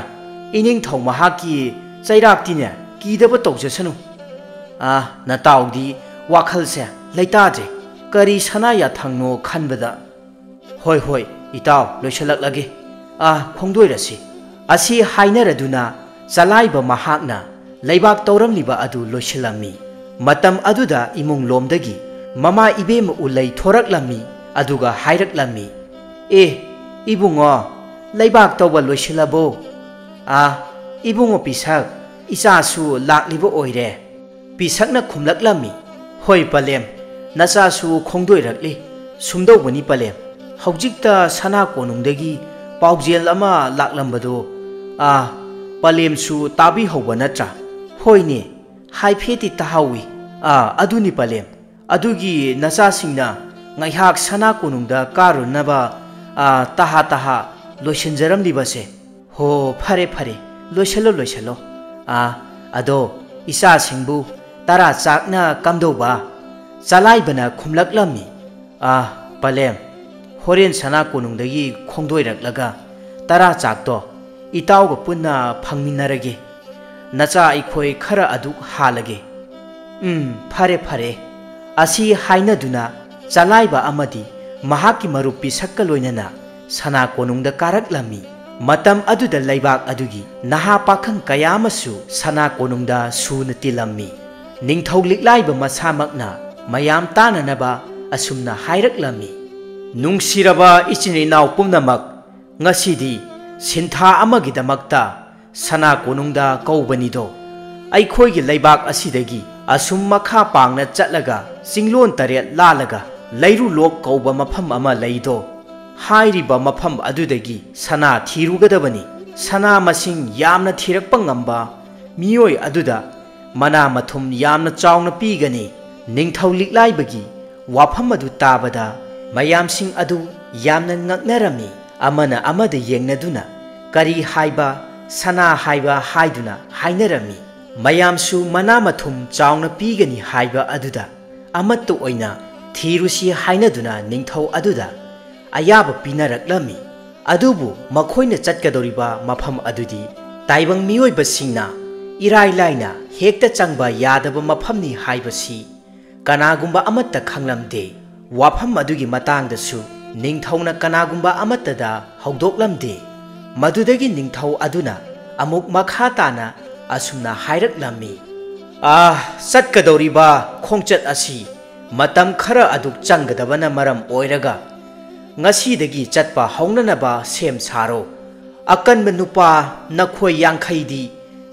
B: ꯏꯅꯤꯡꯊꯧ ꯃꯍꯥꯛꯀꯤ ꯆꯩꯔꯥꯛꯇꯤꯅꯦ ꯀꯤꯗꯕ ꯇꯧꯖꯁꯅꯨ ꯅꯇꯥꯎꯗꯤ ꯋꯥꯈꯜꯁꯦ ꯂꯩꯇꯥꯗ꯭ꯔꯦ ꯀꯔꯤ ꯁꯅꯥ ꯌꯥꯊꯪꯅꯣ ꯈꯟꯕꯗ ꯍꯣꯏ ꯏꯇꯥꯎ ꯂꯣꯏꯁꯤꯜꯂꯛꯂꯒꯦ ꯈꯣꯡꯗꯣꯏꯔꯁꯤ ꯑꯁꯤ ꯍꯥꯏꯅꯔꯗꯨꯅ ꯆꯂꯥꯏꯕ ꯃꯍꯥꯛꯅ ꯂꯩꯕꯥꯛ ꯇꯧꯔꯝꯂꯤꯕ ꯑꯗꯨ ꯂꯣꯏꯁꯤꯜꯂꯝꯃꯤ ꯃꯇꯝ ꯑꯗꯨꯗ ꯏꯃꯨꯡ ꯂꯣꯝꯗꯒꯤ ꯃꯃꯥ ꯏꯕꯦꯝꯃ ꯎꯂꯩ ꯊꯣꯔꯛꯂꯝꯃꯤ ꯑꯗꯨꯒ ꯍꯥꯏꯔꯛꯂꯝꯃꯤ ꯏꯕꯨꯡꯉꯣ ꯂꯩꯕꯥꯛ ꯇꯧꯕ ꯂꯣꯏꯁꯤꯜꯂꯕꯣ ꯏꯕꯨꯡꯉꯣ ꯄꯤꯁꯛ ꯏꯆꯥꯁꯨ ꯂꯥꯛꯂꯤꯕ ꯑꯣꯏꯔꯦ ꯄꯤꯁꯛꯅ ꯈꯨꯝꯂꯛꯂꯝꯃꯤ ꯍꯣꯏ ꯄꯂꯦꯝ ꯅꯆꯥꯁꯨ ꯈꯣꯡꯗꯣꯏꯔꯛꯂꯤ ꯁꯨꯝꯗꯧꯕꯅꯤ ꯄꯂꯦꯝ ꯍꯧꯖꯤꯛꯇ ꯁꯅꯥ ꯀꯣꯅꯨꯡꯗꯒꯤ ꯄꯥꯎꯖꯦꯜ ꯑꯃ ꯂꯥꯛꯂꯝꯕꯗꯣ ꯄꯂꯦꯝꯁꯨ ꯇꯥꯕꯤꯍꯧꯕ ꯅꯠꯇ꯭ꯔꯥ ꯍꯣꯏꯅꯦ ꯍꯥꯏꯐꯦꯠꯇꯤ ꯇꯥꯍꯧꯏ ꯑꯗꯨꯅꯤ ꯄꯂꯦꯝ ꯑꯗꯨꯒꯤ ꯅꯆꯥꯁꯤꯡꯅ ꯉꯥꯏꯍꯥꯛ ꯁꯅꯥ ꯀꯣꯅꯨꯡꯗ ꯀꯥꯔꯨꯅꯕ ꯇꯍꯥ ꯂꯣꯏꯁꯤꯟꯖꯔꯝꯂꯤꯕꯁꯦ ꯍꯣ ꯐꯔꯦ ꯂꯣꯏꯁꯤꯜꯂꯣ ꯑꯗꯣ ꯏꯆꯥꯁꯤꯡꯕꯨ ꯇꯔꯥ ꯆꯥꯛꯅ ꯀꯝꯗꯧꯕ ꯆꯂꯥꯏꯕꯅ ꯈꯨꯝꯂꯛꯂꯝꯃꯤ ꯄꯂꯦꯝ ꯍꯣꯔꯦꯟ ꯁꯅꯥ ꯀꯣꯅꯨꯡꯗꯒꯤ ꯈꯣꯡꯗꯣꯏꯔꯛꯂꯒ ꯇꯔꯥ ꯆꯥꯛꯇꯣ ꯏꯇꯥꯎꯒ ꯄꯨꯟꯅ ꯐꯪꯃꯤꯟꯅꯔꯒꯦ ꯅꯆꯥ ꯑꯩꯈꯣꯏ ꯈꯔ ꯑꯗꯨꯛ ꯍꯥꯜꯂꯒꯦ ꯐꯔꯦ ꯑꯁꯤ ꯍꯥꯏꯅꯗꯨꯅ ꯆꯂꯥꯏꯕ ꯑꯃꯗꯤ ꯃꯍꯥꯛꯀꯤ ꯃꯔꯨꯞ ꯄꯤꯁꯛꯀ ꯂꯣꯏꯅꯅ ꯁꯅꯥ ꯀꯣꯅꯨꯡꯗ ꯀꯥꯔꯛꯂꯝꯃꯤ ꯃꯇꯝ ꯑꯗꯨꯗ ꯂꯩꯕꯥꯛ ꯑꯗꯨꯒꯤ ꯅꯍꯥ ꯄꯥꯈꯪ ꯀꯌꯥ ꯑꯃꯁꯨ ꯁꯅꯥ ꯀꯣꯅꯨꯡꯗ ꯁꯨꯅ ꯇꯤꯜꯂꯝꯃꯤ ꯅꯤꯡꯊꯧ ꯂꯤꯛꯂꯥꯏꯕ ꯃꯁꯥꯃꯛꯅ ꯃꯌꯥꯝ ꯇꯥꯅꯅꯕ ꯑꯁꯨꯝꯅ ꯍꯥꯏꯔꯛꯂꯝꯃꯤ ꯅꯨꯡꯁꯤꯔꯕ ꯏꯆꯤꯟ ꯏꯅꯥꯎ ꯄꯨꯝꯅꯃꯛ ꯉꯁꯤꯗꯤ ꯁꯤꯟꯊꯥ ꯑꯃꯒꯤꯗꯃꯛꯇ ꯁꯅꯥ ꯀꯣꯅꯨꯡꯗ ꯀꯧꯕꯅꯤꯗꯣ ꯑꯩꯈꯣꯏꯒꯤ ꯂꯩꯕꯥꯛ ꯑꯁꯤꯗꯒꯤ ꯑꯁꯨꯝ ꯃꯈꯥ ꯄꯥꯡꯅ ꯆꯠꯂꯒ ꯆꯤꯡꯂꯣꯟ ꯇꯔꯦꯠ ꯂꯥꯜꯂꯒ ꯂꯩꯔꯨꯂꯣꯛ ꯀꯧꯕ ꯃꯐꯝ ꯑꯃ ꯂꯩꯗꯣ ꯍꯥꯏꯔꯤꯕ ꯃꯐꯝ ꯑꯗꯨꯗꯒꯤ ꯁꯅꯥ ꯊꯤꯔꯨꯒꯗꯕꯅꯤ ꯁꯅꯥ ꯃꯁꯤꯡ ꯌꯥꯝꯅ ꯊꯤꯔꯛꯄ ꯉꯝꯕ ꯃꯤꯑꯣꯏ ꯑꯗꯨꯗ ꯃꯅꯥ ꯃꯊꯨꯝ ꯌꯥꯝꯅ ꯆꯥꯎꯅ ꯄꯤꯒꯅꯤ ꯅꯤꯡꯊꯧ ꯂꯤꯛꯂꯥꯏꯕꯒꯤ ꯋꯥꯐꯝ ꯑꯗꯨ ꯇꯥꯕꯗ ꯃꯌꯥꯝꯁꯤꯡ ꯑꯗꯨ ꯌꯥꯝꯅ ꯉꯛꯅꯔꯝꯃꯤ ꯑꯃꯅ ꯑꯃꯗ ꯌꯦꯡꯅꯗꯨꯅ ꯀꯔꯤ ꯍꯥꯏꯕ ꯁꯅꯥ ꯍꯥꯏꯕ ꯍꯥꯏꯗꯨꯅ ꯍꯥꯏꯅꯔꯝꯃꯤ ꯃꯌꯥꯝꯁꯨ ꯃꯅꯥ ꯃꯊꯨꯝ ꯆꯥꯎꯅ ꯄꯤꯒꯅꯤ ꯍꯥꯏꯕ ꯑꯗꯨꯗ ꯑꯃꯠꯇ ꯑꯣꯏꯅ ꯊꯤꯔꯨꯁꯤ ꯍꯥꯏꯅꯗꯨꯅ ꯅꯤꯡꯊꯧ ꯑꯗꯨꯗ ꯑꯌꯥꯕ ꯄꯤꯅꯔꯛꯂꯝꯃꯤ ꯑꯗꯨꯕꯨ ꯃꯈꯣꯏꯅ ꯆꯠꯀꯗꯧꯔꯤꯕ ꯃꯐꯝ ꯑꯗꯨꯗꯤ ꯇꯥꯏꯕꯪ ꯃꯤꯑꯣꯏꯕꯁꯤꯡꯅ ꯏꯔꯥꯏ ꯂꯥꯏꯅ ꯍꯦꯛꯇ ꯆꯪꯕ ꯌꯥꯗꯕ ꯃꯐꯝꯅꯤ ꯍꯥꯏꯕꯁꯤ ꯀꯅꯥꯒꯨꯝꯕ ꯑꯃꯠꯇ ꯈꯪꯂꯝꯗꯦ ꯋꯥꯐꯝ ꯑꯗꯨꯒꯤ ꯃꯇꯥꯡꯗꯁꯨ ꯅꯤꯡꯊꯧꯅ ꯀꯅꯥꯒꯨꯝꯕ ꯑꯃꯠꯇꯗ ꯍꯧꯗꯣꯛꯂꯝꯗꯦ ꯃꯗꯨꯗꯒꯤ ꯅꯤꯡꯊꯧ ꯑꯗꯨꯅ ꯑꯃꯨꯛ ꯃꯈꯥ ꯇꯥꯅ ꯑꯁꯨꯝꯅ ꯍꯥꯏꯔꯛꯂꯝꯃꯤ ꯆꯠꯀꯗꯧꯔꯤꯕ ꯈꯣꯡꯆꯠ ꯑꯁꯤ ꯃꯇꯝ ꯈꯔ ꯑꯗꯨꯛ ꯆꯪꯒꯗꯕꯅ ꯃꯔꯝ ꯑꯣꯏꯔꯒ ꯉꯁꯤꯗꯒꯤ ꯆꯠꯄ ꯍꯧꯅꯅꯕ ꯁꯦꯝ ꯁꯥꯔꯣ ꯑꯀꯟꯕ ꯅꯨꯄꯥ ꯅꯈꯣꯏ 50ꯗꯤ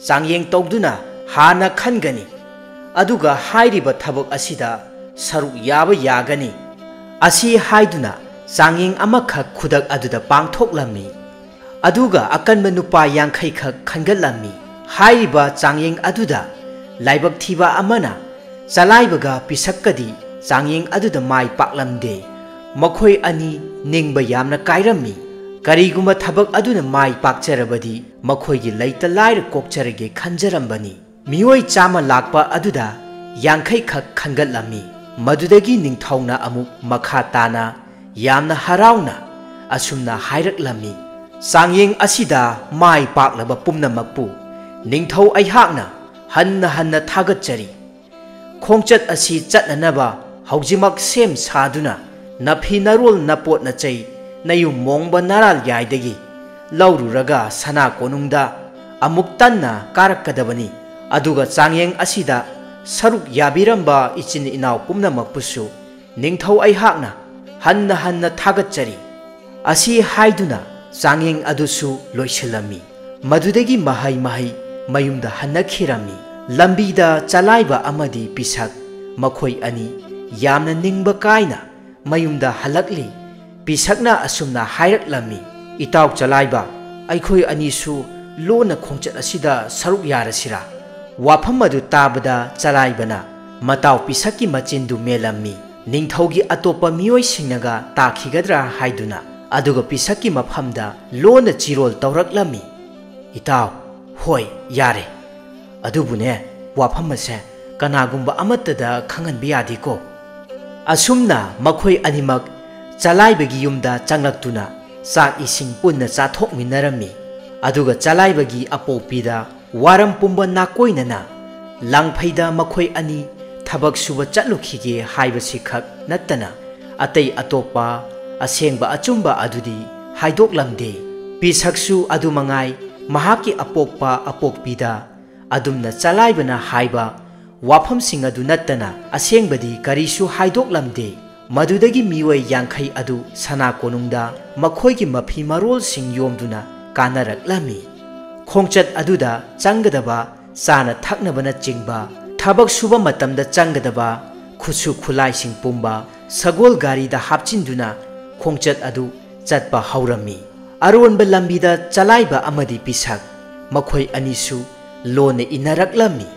B: ꯆꯥꯡꯌꯦꯡ ꯇꯧꯗꯨꯅ ꯍꯥꯟꯅ ꯈꯟꯒꯅꯤ ꯑꯗꯨꯒ ꯍꯥꯏꯔꯤꯕ ꯊꯕꯛ ꯑꯁꯤꯗ ꯁꯔꯨꯛ ꯌꯥꯕ ꯌꯥꯒꯅꯤ ꯑꯁꯤ ꯍꯥꯏꯗꯨꯅ ꯆꯥꯡꯌꯦꯡ ꯑꯃꯈꯛ ꯈꯨꯗꯛ ꯑꯗꯨꯗ ꯄꯥꯡꯊꯣꯛꯂꯝꯃꯤ ꯑꯗꯨꯒ ꯑꯀꯟꯕ ꯅꯨꯄꯥ 50 ꯈꯛ ꯈꯟꯒꯠꯂꯝꯃꯤ ꯍꯥꯏꯔꯤꯕ ꯆꯥꯡꯌꯦꯡ ꯑꯗꯨꯗ laibak thiba amana chalaibaga pisakadi changyeng aduda mai paklamde makhoi ani ningba yamna kairami kariguma thabak aduna mai pakcharabadi makhoi gi leita laira kokcharage khanjarambani mioi chama lakpa aduda yankhai khak khangatlami madudagi ningthauna amuk makha tana yamna harauna asumna hairaklammi changyeng asida mai paklaba pumnamakpu ningthau aihakna hanna thagatchari khongchat asi chatnanaba haujimak sem saduna nafi narol napot na chai nayum mongba naral yaidagi laururaga sana konungda amuk tanna karakadabani aduga changyeng asida saruk yabiramba ichin inaw pumnamakpusu ningthau aihakna hanna thagatchari asi haiduna changyeng adusu loisilami madudagi mahai mayumda hannakhirami lambida chalaiba amadi pisak makhoi ani yamna ningba kaina mayumda halakli pisakna asumna hairaklammi itaw chalaiba aikhoi anisu lona khongchat asida saruk yarasira wafam adu tabada chalaibana mataw pisakki machindu melammi ningthaugi atopa mioi singnaga takhigadra haiduna aduga pisakki mafamda lona chirol tawraklammi itaw hoi yare adubune wafam ase kanagumba amatada khanganbi yadiko asumna makhoi animak chalaibagi yumda changlaktuna sak ising punna chathokminarami aduga chalaibagi apopida waram pumba nakoinana langphaida makhoi ani thabak suba chatlukhige haibasi khak nattana atei atopa asengba achumba adudi haidoklamde pisaksu adumangai mahaki apokpa apokpida adumna chalaibana haiba wafamsing adu nattana asengbadi karisu haidoklamde madudagi miwai yankhai adu sana konungda makhoigi mafi marol sing yomduna kanaraklami khongchat aduda changadaba chana thaknabana chingba thabak suba matamda changadaba khusu khulai sing pumba sagol gari da hapchinduna khongchat adu chatpa haurami aronba lambida chalaiba amadi pisak makhoi anisu lone inaraklami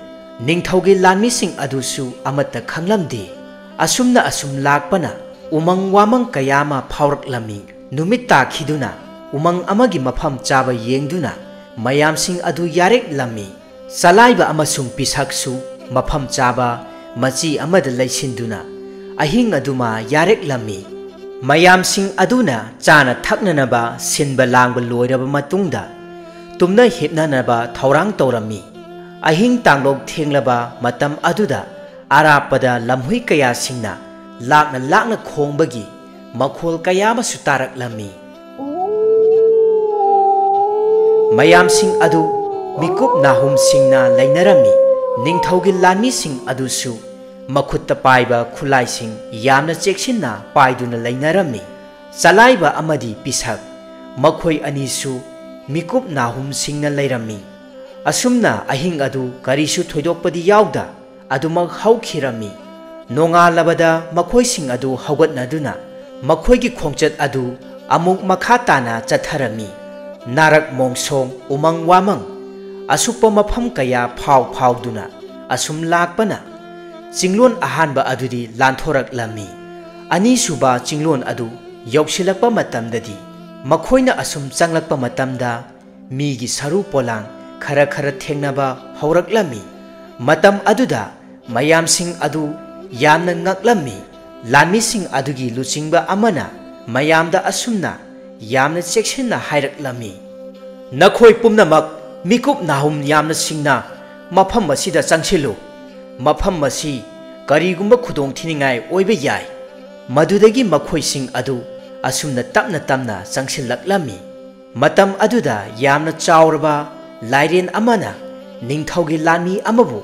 B: ningthaugi lanmising adusu amata khanglamde asumna asum lakpana umang wamang kayama phauраklami numit takhiduna umang amagi mafam chaba yengduna mayamsing adu yarek lami salaiba amasung pisaksu mafam chaba machi amada laisinduna ahing aduma yarek lami mayamsing aduna chana thaknanaba sinba langba loiraba matungda tumna hipnanaba thaurang tawrami ahing tanglok thenglaba matam aduda arapada lamhui kaya singna lakna khongbagi makhol kaya ma sutarak lami mayam sing adu mikup nahum singna lainarami ningthaugi lanmi sing adusu makhutta paiba khulai sing yamna cheksinna paiduna lainarami chalaiba amadi pisak makhoi anisu mikup nahum singna lairami asumna ahing adu karisu thoidokpadi yawda adumak haukhirami nongalabada makhoi sing adu haugatnaduna makhoigi khongchat adu amuk makha tana chatharami narak mongsong umang wamang asukpa mafam kaya phawduna asum lakpana cinglon ahanba adudi lanthoraklami ani suba cinglon adu yoksilakpa matamdadi makhoina asum changlakpa matamda migi saru polang khara thengnaba hauraklami matam aduda mayamsing adu yamna ngaklami lanmising adugi luchingba amana mayamda asumna yamna cheksinna hairaklami nakhoi pumnamak mikup nahum yamna singna mafam asida changsilu mafam asi karigumba khudong thiningai oiba yai madudagi makhoi sing adu asumna tapna changsilaklami matam aduda yamna chawraba lairen amana ningthaugi lanmi amabu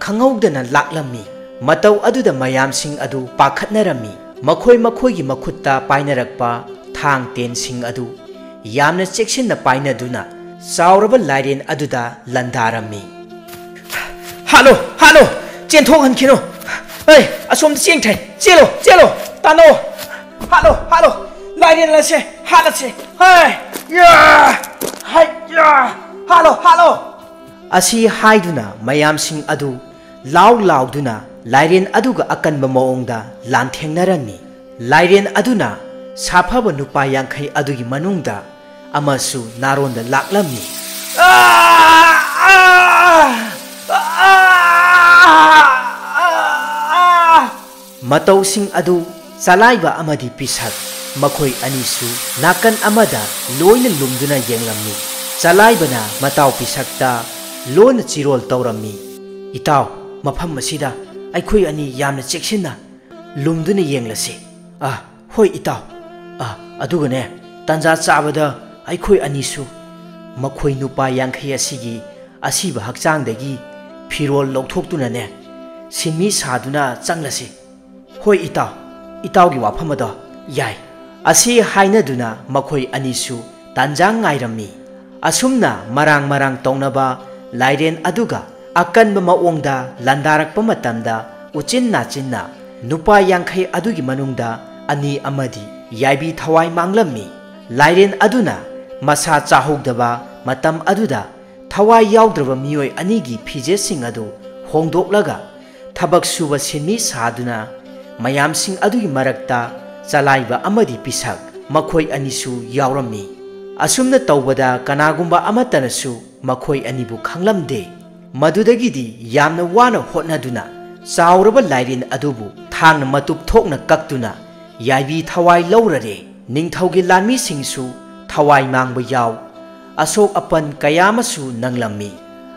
B: khangawdana laklami matau aduda mayamsing adu pakhatnarami makhoigi makhutta painarakpa thang ten sing adu yamna cheksinna painaduna chawraba lairen aduda landarami halo chenthok hankhino ei asom cheng thai chelo tano halo lairen lase halase hai ya halo asi haiduna mayamsing adu ꯂꯥꯎ ꯂꯥꯎꯗꯨꯅ ꯂꯥꯏꯔꯦꯟ ꯑꯗꯨꯒ ꯑꯀꯟꯕ ꯃꯑꯣꯡꯗ ꯂꯥꯟꯊꯦꯡꯅꯔꯝꯃꯤ꯫ ꯂꯥꯏꯔꯦꯟ ꯑꯗꯨꯅ ꯁꯥꯐꯕ ꯅꯨꯄꯥ 50 ꯑꯗꯨꯒꯤ ꯃꯅꯨꯡꯗ ꯑꯃꯁꯨ ꯅꯥꯔꯣꯟꯗ ꯂꯥꯛꯂꯝꯃꯤ꯫ ꯃꯇꯧꯁꯤꯡ ꯑꯗꯨ ꯆꯂꯥꯏꯕ ꯑꯃꯗꯤ ꯄꯤꯁꯛ ꯃꯈꯣꯏ ꯑꯅꯤꯁꯨ ꯅꯥꯀꯟ ꯑꯃꯗ ꯂꯣꯏꯅ ꯂꯨꯝꯗꯨꯅ ꯌꯦꯡꯂꯝꯃꯤ꯫ ꯆꯂꯥꯏꯕꯅ ꯃꯇꯥꯎ ꯄꯤꯁꯛꯇ ꯂꯣꯟꯅ ꯆꯤꯔꯣꯜ ꯇꯧꯔꯝꯃꯤ꯫ ꯏꯇꯥꯎ, ꯃꯐꯝ ꯑꯁꯤꯗ ꯑꯩꯈꯣꯏ ꯑꯅꯤ ꯌꯥꯝꯅ ꯆꯦꯛꯁꯤꯟꯅ ꯂꯨꯝꯗꯨꯅ ꯌꯦꯡꯂꯁꯤ꯫ ꯍꯣꯏ ꯏꯇꯥꯎ꯫ ꯑꯗꯨꯒꯅꯦ, ꯇꯟꯖꯥ ꯆꯥꯕꯗ ꯑꯩꯈꯣꯏ ꯑꯅꯤꯁꯨ ꯃꯈꯣꯏ ꯅꯨꯄꯥ 50 ꯑꯁꯤꯒꯤ ꯑꯁꯤꯕ ꯍꯛꯆꯥꯡꯗꯒꯤ ꯐꯤꯔꯣꯜ ꯂꯧꯊꯣꯛꯇꯨꯅꯅꯦ ꯁꯤꯟꯃꯤ ꯁꯥꯗꯨꯅ ꯆꯪꯂꯁꯤ꯫ ꯍꯣꯏ ꯏꯇꯥꯎ, ꯏꯇꯥꯎꯒꯤ ꯋꯥꯐꯝ ꯑꯗꯣ ꯌꯥꯏ꯫ ꯑꯁꯤ ꯍꯥꯏꯅꯗꯨꯅ ꯃꯈꯣꯏ ꯑꯅꯤꯁꯨ ꯇꯥꯟꯖꯥ ꯉꯥꯏꯔꯝꯃꯤ꯫ ꯑꯁꯨꯝꯅ ꯃꯔꯥꯡ ꯇꯧꯅꯕ ꯂꯥꯏꯔꯦꯟ ꯑꯗꯨꯒ ꯑꯀꯟꯕ ꯃꯑꯣꯡꯗ ꯂꯥꯟꯗꯥꯔꯛꯄ ꯃꯇꯝꯗ ꯎꯆꯤꯟ ꯅꯥꯆꯤꯟꯅ ꯅꯨꯄꯥ 50 ꯑꯗꯨꯒꯤ ꯃꯅꯨꯡꯗ ꯑꯅꯤ ꯑꯃꯗꯤ ꯌꯥꯏꯕꯤ ꯊꯋꯥꯏ ꯃꯥꯡꯂꯝꯃꯤ꯫ ꯂꯥꯏꯔꯦꯟ ꯑꯗꯨꯅ ꯃꯁꯥ ꯆꯥꯍꯧꯗꯕ ꯃꯇꯝ ꯑꯗꯨꯗ ꯊꯋꯥꯏ ꯌꯥꯎꯗ꯭ꯔꯕ ꯃꯤꯑꯣꯏ ꯑꯅꯤꯒꯤ ꯐꯤꯖꯦꯠꯁꯤꯡ ꯑꯗꯨ ꯍꯣꯡꯗꯣꯛꯂꯒ ꯊꯕꯛ ꯁꯨꯕ ꯁꯤꯟꯃꯤ ꯁꯥꯗꯨꯅ ꯃꯌꯥꯝꯁꯤꯡ ꯑꯗꯨꯒꯤ ꯃꯔꯛꯇ ꯆꯂꯥꯏꯕ ꯑꯃꯗꯤ ꯄꯤꯁꯛ ꯃꯈꯣꯏ ꯑꯅꯤꯁꯨ ꯌꯥꯎꯔꯝꯃꯤ꯫ ꯑꯁꯨꯝꯅ ꯇꯧꯕꯗ ꯀꯅꯥꯒꯨꯝꯕ ꯑꯃꯠꯇꯅꯁꯨ ꯃꯈꯣꯏ ꯑꯅꯤꯕꯨ ꯈꯪꯂꯝꯗꯦ꯫ ꯃꯗꯨꯗꯒꯤꯗꯤ ꯌꯥꯝꯅ ꯋꯥꯅ ꯍꯣꯠꯅꯗꯨꯅ ꯆꯥꯎꯔꯕ ꯂꯥꯏꯔꯦꯟ ꯑꯗꯨꯕꯨ ꯊꯥꯡꯅ ꯃꯇꯨꯞ ꯊꯣꯛꯅ ꯀꯛꯇꯨꯅ ꯌꯥꯏꯕꯤ ꯊꯋꯥꯏ ꯂꯧꯔꯔꯦ꯫ ꯅꯤꯡꯊꯧꯒꯤ ꯂꯥꯟꯃꯤꯁꯤꯡꯁꯨ ꯊꯋꯥꯏ ꯃꯥꯡꯕ ꯌꯥꯎ, ꯑꯁꯣꯛ ꯑꯄꯟ ꯀꯌꯥ ꯑꯃꯁꯨ ꯅꯪꯂꯝꯃꯤ꯫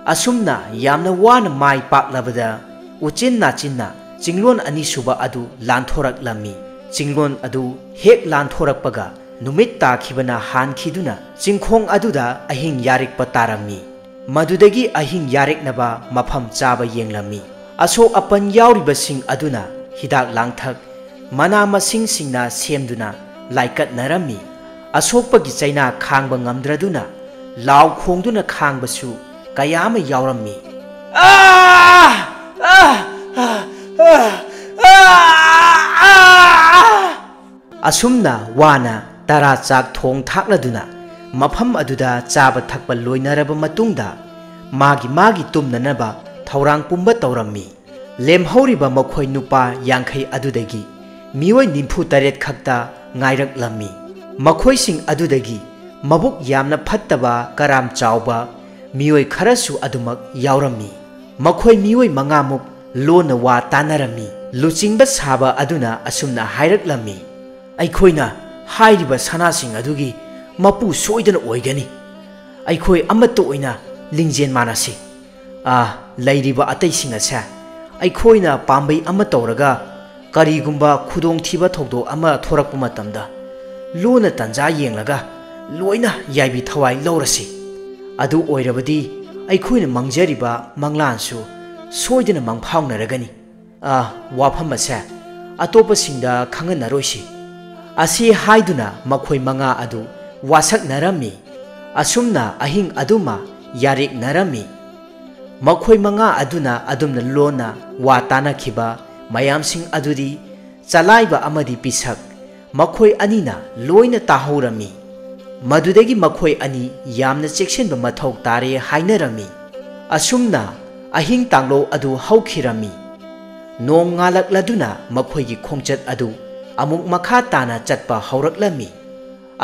B: ꯑꯁꯨꯝꯅ ꯌꯥꯝꯅ ꯋꯥꯅ ꯃꯥꯏ ꯄꯥꯛꯂꯕꯗ ꯎꯆꯤꯟ ꯅꯥꯆꯤꯟꯅ ꯆꯤꯡꯂꯣꯟ ꯑꯅꯤꯁꯨꯕ ꯑꯗꯨ ꯂꯥꯟꯊꯣꯔꯛꯂꯝꯃꯤ꯫ ꯆꯤꯡꯂꯣꯟ ꯑꯗꯨ ꯍꯦꯛ ꯂꯥꯟꯊꯣꯔꯛꯄꯒ ꯅꯨꯃꯤꯠ ꯇꯥꯈꯤꯕꯅ ꯍꯥꯟꯈꯤꯗꯨꯅ ꯆꯤꯡꯈꯣꯡ ꯑꯗꯨꯗ ꯑꯍꯤꯡ ꯌꯥꯔꯦꯛꯄ ꯇꯥꯔꯝꯃꯤ꯫ ꯃꯗꯨꯗꯒꯤ ꯑꯍꯤꯡ ꯌꯥꯔꯦꯛꯅꯕ ꯃꯐꯝ ꯆꯥꯕ ꯌꯦꯡꯂꯝꯃꯤ꯫ ꯑꯁꯣꯛ ꯑꯄꯟ ꯌꯥꯎꯔꯤꯕꯁꯤꯡ ꯑꯗꯨꯅ ꯍꯤꯗꯥꯛ ꯂꯥꯡꯊꯛ ꯃꯅꯥ ꯃꯁꯤꯡꯁꯤꯡꯅ ꯁꯦꯝꯗꯨꯅ ꯂꯥꯏꯀꯠꯅꯔꯝꯃꯤ꯫ ꯑꯁꯣꯛꯄꯒꯤ ꯆꯩꯅꯥ ꯈꯥꯡꯕ ꯉꯝꯗ꯭ꯔꯗꯨꯅ ꯂꯥꯎ ꯈꯣꯡꯗꯨꯅ ꯈꯥꯡꯕꯁꯨ ꯀꯌꯥ ꯑꯃ ꯌꯥꯎꯔꯝꯃꯤ꯫ ꯑꯁꯨꯝꯅ ꯋꯥꯅ ꯇꯔꯥ ꯆꯥꯛ ꯊꯣꯡ ꯊꯥꯛꯂꯗꯨꯅ ꯃꯐꯝ ꯑꯗꯨꯗ ꯆꯥꯕ ꯊꯛꯄ ꯂꯣꯏꯅꯔꯕ ꯃꯇꯨꯡꯗ ꯃꯥꯒꯤ ꯇꯨꯝꯅꯅꯕ ꯊꯧꯔꯥꯡ ꯄꯨꯝꯕ ꯇꯧꯔꯝꯃꯤ꯫ ꯂꯦꯝꯍꯧꯔꯤꯕ ꯃꯈꯣꯏ ꯅꯨꯄꯥ 50 ꯑꯗꯨꯗꯒꯤ ꯃꯤꯑꯣꯏ 98 ꯈꯛꯇ ꯉꯥꯏꯔꯛꯂꯝꯃꯤ꯫ ꯃꯈꯣꯏꯁꯤꯡ ꯑꯗꯨꯗꯒꯤ ꯃꯕꯨꯛ ꯌꯥꯝꯅ ꯐꯠꯇꯕ ꯀꯔꯥꯝ ꯆꯥꯎꯕ ꯃꯤꯑꯣꯏ ꯈꯔꯁꯨ ꯑꯗꯨꯃꯛ ꯌꯥꯎꯔꯝꯃꯤ꯫ ꯃꯈꯣꯏ ꯃꯤꯑꯣꯏ 5 ꯂꯣꯟꯅ ꯋꯥ ꯇꯥꯟꯅꯔꯝꯃꯤ꯫ ꯂꯨꯆꯤꯡꯕ ꯁꯥꯕ ꯑꯗꯨꯅ ꯑꯁꯨꯝꯅ ꯍꯥꯏꯔꯛꯂꯝꯃꯤ: ꯑꯩꯈꯣꯏꯅ ꯍꯥꯏꯔꯤꯕ ꯁꯅꯥꯁꯤꯡ ꯑꯗꯨꯒꯤ ꯃꯄꯨ ꯁꯣꯏꯗꯅ ꯑꯣꯏꯒꯅꯤ꯫ ꯑꯩꯈꯣꯏ ꯑꯃꯠꯇ ꯑꯣꯏꯅ ꯂꯤꯡꯖꯦꯜ ꯃꯥꯟꯅꯁꯤ꯫ ꯂꯩꯔꯤꯕ ꯑꯇꯩꯁꯤꯡ ꯑꯁꯦ ꯑꯩꯈꯣꯏꯅ ꯄꯥꯝꯕꯩ ꯑꯃ ꯇꯧꯔꯒ ꯀꯔꯤꯒꯨꯝꯕ ꯈꯨꯗꯣꯡꯊꯤꯕ ꯊꯧꯗꯣꯛ ꯑꯃ ꯊꯣꯔꯛꯄ ꯃꯇꯝꯗ ꯂꯣꯟꯅ ꯇꯟꯖꯥ ꯌꯦꯡꯂꯒ ꯂꯣꯏꯅ ꯌꯥꯏꯕꯤ ꯊꯋꯥꯏ ꯂꯧꯔꯁꯤ꯫ ꯑꯗꯨ ꯑꯣꯏꯔꯕꯗꯤ ꯑꯩꯈꯣꯏꯅ ꯃꯪꯖꯔꯤꯕ ꯃꯪꯂꯥꯟꯁꯨ ꯁꯣꯏꯗꯅ ꯃꯪꯐꯥꯎꯅꯔꯒꯅꯤ꯫ ꯋꯥꯐꯝ ꯑꯁꯦ ꯑꯇꯣꯞꯄꯁꯤꯡꯗ ꯈꯪꯍꯟꯅꯔꯣꯏꯁꯤ꯫ ꯑꯁꯤ ꯍꯥꯏꯗꯨꯅ ꯃꯈꯣꯏ 5 ꯑꯗꯨ ꯋꯥꯁꯛꯅꯔꯝꯃꯤ꯫ ꯑꯁꯨꯝꯅ ꯑꯍꯤꯡ ꯑꯗꯨꯃ ꯌꯥꯔꯦꯛꯅꯔꯝꯃꯤ꯫ ꯃꯈꯣꯏ 5 ꯑꯗꯨꯅ ꯑꯗꯨꯝꯅ ꯂꯣꯟꯅ ꯋꯥ ꯇꯥꯟꯅꯈꯤꯕ ꯃꯌꯥꯝꯁꯤꯡ ꯑꯗꯨꯗꯤ ꯆꯂꯥꯏꯕ ꯑꯃꯗꯤ ꯄꯤꯁꯛ ꯃꯈꯣꯏ ꯑꯅꯤꯅ ꯂꯣꯏꯅ ꯇꯥꯍꯧꯔꯝꯃꯤ꯫ ꯃꯗꯨꯗꯒꯤ ꯃꯈꯣꯏ ꯑꯅꯤ ꯌꯥꯝꯅ ꯆꯦꯛꯁꯤꯟꯕ ꯃꯊꯧ ꯇꯥꯔꯦ ꯍꯥꯏꯅꯔꯝꯃꯤ꯫ ꯑꯁꯨꯝꯅ ꯑꯍꯤꯡ ꯇꯥꯡꯂꯧ ꯑꯗꯨ ꯍꯧꯈꯤꯔꯝꯃꯤ꯫ ꯅꯣꯡ ꯉꯥꯜꯂꯛꯂꯗꯨꯅ ꯃꯈꯣꯏꯒꯤ ꯈꯣꯡꯆꯠ ꯑꯗꯨ ꯑꯃꯨꯛ ꯃꯈꯥ ꯇꯥꯅ ꯆꯠꯄ ꯍꯧꯔꯛꯂꯝꯃꯤ꯫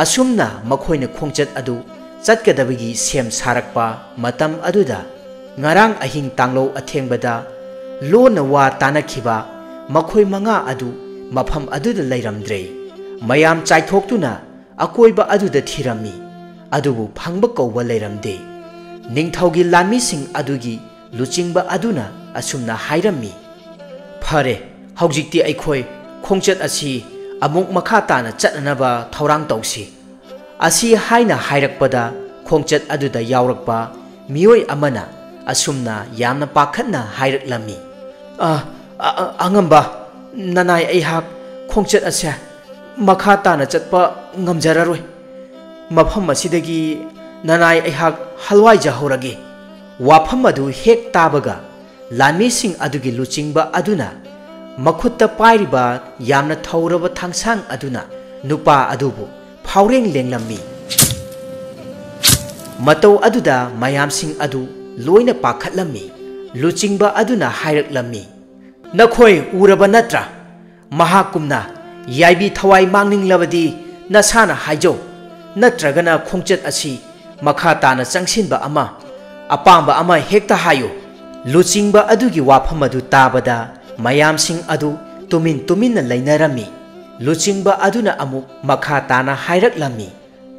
B: ꯑꯁꯨꯝꯅ ꯃꯈꯣꯏꯅ ꯈꯣꯡꯆꯠ ꯑꯗꯨ ꯆꯠꯀꯗꯕꯒꯤ ꯁꯦꯝ ꯁꯥꯔꯛꯄ ꯃꯇꯝ ꯑꯗꯨꯗ ꯉꯔꯥꯡ ꯑꯍꯤꯡ ꯇꯥꯡꯂꯧ ꯑꯊꯦꯡꯕꯗ ꯂꯣꯟꯅ ꯋꯥ ꯇꯥꯟꯅꯈꯤꯕ ꯃꯈꯣꯏ 5 ꯑꯗꯨ ꯃꯐꯝ ꯑꯗꯨꯗ ꯂꯩꯔꯝꯗ꯭ꯔꯦ꯫ ꯃꯌꯥꯝ ꯆꯥꯏꯊꯣꯛꯇꯨꯅ ꯑꯀꯣꯏꯕ ꯑꯗꯨꯗ ꯊꯤꯔꯝꯃꯤ, ꯑꯗꯨꯕꯨ ꯐꯪꯕ ꯀꯧꯕ ꯂꯩꯔꯝꯗꯦ꯫ ꯅꯤꯡꯊꯧꯒꯤ ꯂꯥꯟꯃꯤꯁꯤꯡ ꯑꯗꯨꯒꯤ ꯂꯨꯆꯤꯡꯕ ꯑꯗꯨꯅ ꯑꯁꯨꯝꯅ ꯍꯥꯏꯔꯝꯃꯤ: ꯐꯔꯦ, ꯍꯧꯖꯤꯛꯇꯤ ꯑꯩꯈꯣꯏ ꯈꯣꯡꯆꯠ ꯑꯁꯤ ꯑꯃꯨꯛ ꯃꯈꯥ ꯇꯥꯅ ꯆꯠꯅꯅꯕ ꯊꯧꯔꯥꯡ ꯇꯧꯁꯤ꯫ ꯑꯁꯤ ꯍꯥꯏꯅ ꯍꯥꯏꯔꯛꯄꯗ ꯈꯣꯡꯆꯠ ꯑꯗꯨꯗ ꯌꯥꯎꯔꯛꯄ ꯃꯤꯑꯣꯏ ꯑꯃꯅ ꯑꯁꯨꯝꯅ ꯌꯥꯝꯅ ꯄꯥꯈꯠꯅ ꯍꯥꯏꯔꯛꯂꯝꯃꯤ: ꯑꯉꯝꯕ ꯅꯅꯥꯏ, ꯑꯩꯍꯥꯛ ꯈꯣꯡꯆꯠ ꯑꯁꯦ ꯃꯈꯥ ꯇꯥꯅ ꯆꯠꯄ ꯉꯝꯖꯔꯔꯣꯏ꯫ ꯃꯐꯝ ꯑꯁꯤꯗꯒꯤ ꯅꯅꯥꯏ ꯑꯩꯍꯥꯛ ꯍꯜꯋꯥꯏꯖꯍꯧꯔꯒꯦ꯫ ꯋꯥꯐꯝ ꯑꯗꯨ ꯍꯦꯛ ꯇꯥꯕꯒ ꯂꯥꯟꯃꯤꯁꯤꯡ ꯑꯗꯨꯒꯤ ꯂꯨꯆꯤꯡꯕ ꯑꯗꯨꯅ ꯃꯈꯨꯠꯇ ꯄꯥꯏꯔꯤꯕ ꯌꯥꯝꯅ ꯊꯧꯔꯕ ꯊꯥꯡꯁꯥꯡ ꯑꯗꯨꯅ ꯅꯨꯄꯥ ꯑꯗꯨꯕꯨ ꯐꯥꯎꯔꯦꯡ ꯂꯦꯡꯂꯝꯃꯤ꯫ ꯃꯇꯧ ꯑꯗꯨꯗ ꯃꯌꯥꯝꯁꯤꯡ ꯑꯗꯨ ꯂꯣꯏꯅ ꯄꯥꯈꯠꯂꯝꯃꯤ꯫ ꯂꯨꯆꯤꯡꯕ ꯑꯗꯨꯅ ꯍꯥꯏꯔꯛꯂꯝꯃꯤ, "ꯅꯈꯣꯏ ꯎꯔꯕ ꯅꯠꯇ꯭ꯔꯥ? ꯃꯍꯥꯛꯀꯨꯝꯅ ꯌꯥꯏꯕꯤ ꯊꯋꯥꯏ ꯃꯥꯡꯅꯤꯡꯂꯕꯗꯤ ꯅꯁꯥꯅ ꯍꯥꯏꯖꯧ, ꯅꯠꯇ꯭ꯔꯒꯅ ꯈꯣꯡꯆꯠ ꯑꯁꯤ ꯃꯈꯥ ꯇꯥꯅ ꯆꯪꯁꯤꯟꯕ ꯑꯃ, ꯑꯄꯥꯝꯕ ꯑꯃ ꯍꯦꯛꯇ ꯍꯥꯏꯌꯨ." ꯂꯨꯆꯤꯡꯕ ꯑꯗꯨꯒꯤ ꯋꯥꯐꯝ ꯑꯗꯨ ꯇꯥꯕꯗ ꯃꯌꯥꯝꯁꯤꯡ ꯑꯗꯨ ꯇꯨꯃꯤꯟꯅ ꯂꯩꯅꯔꯝꯃꯤ꯫ ꯂꯨꯆꯤꯡꯕ ꯑꯗꯨꯅ ꯑꯃꯨꯛ ꯃꯈꯥ ꯇꯥꯅ ꯍꯥꯏꯔꯛꯂꯝꯃꯤ,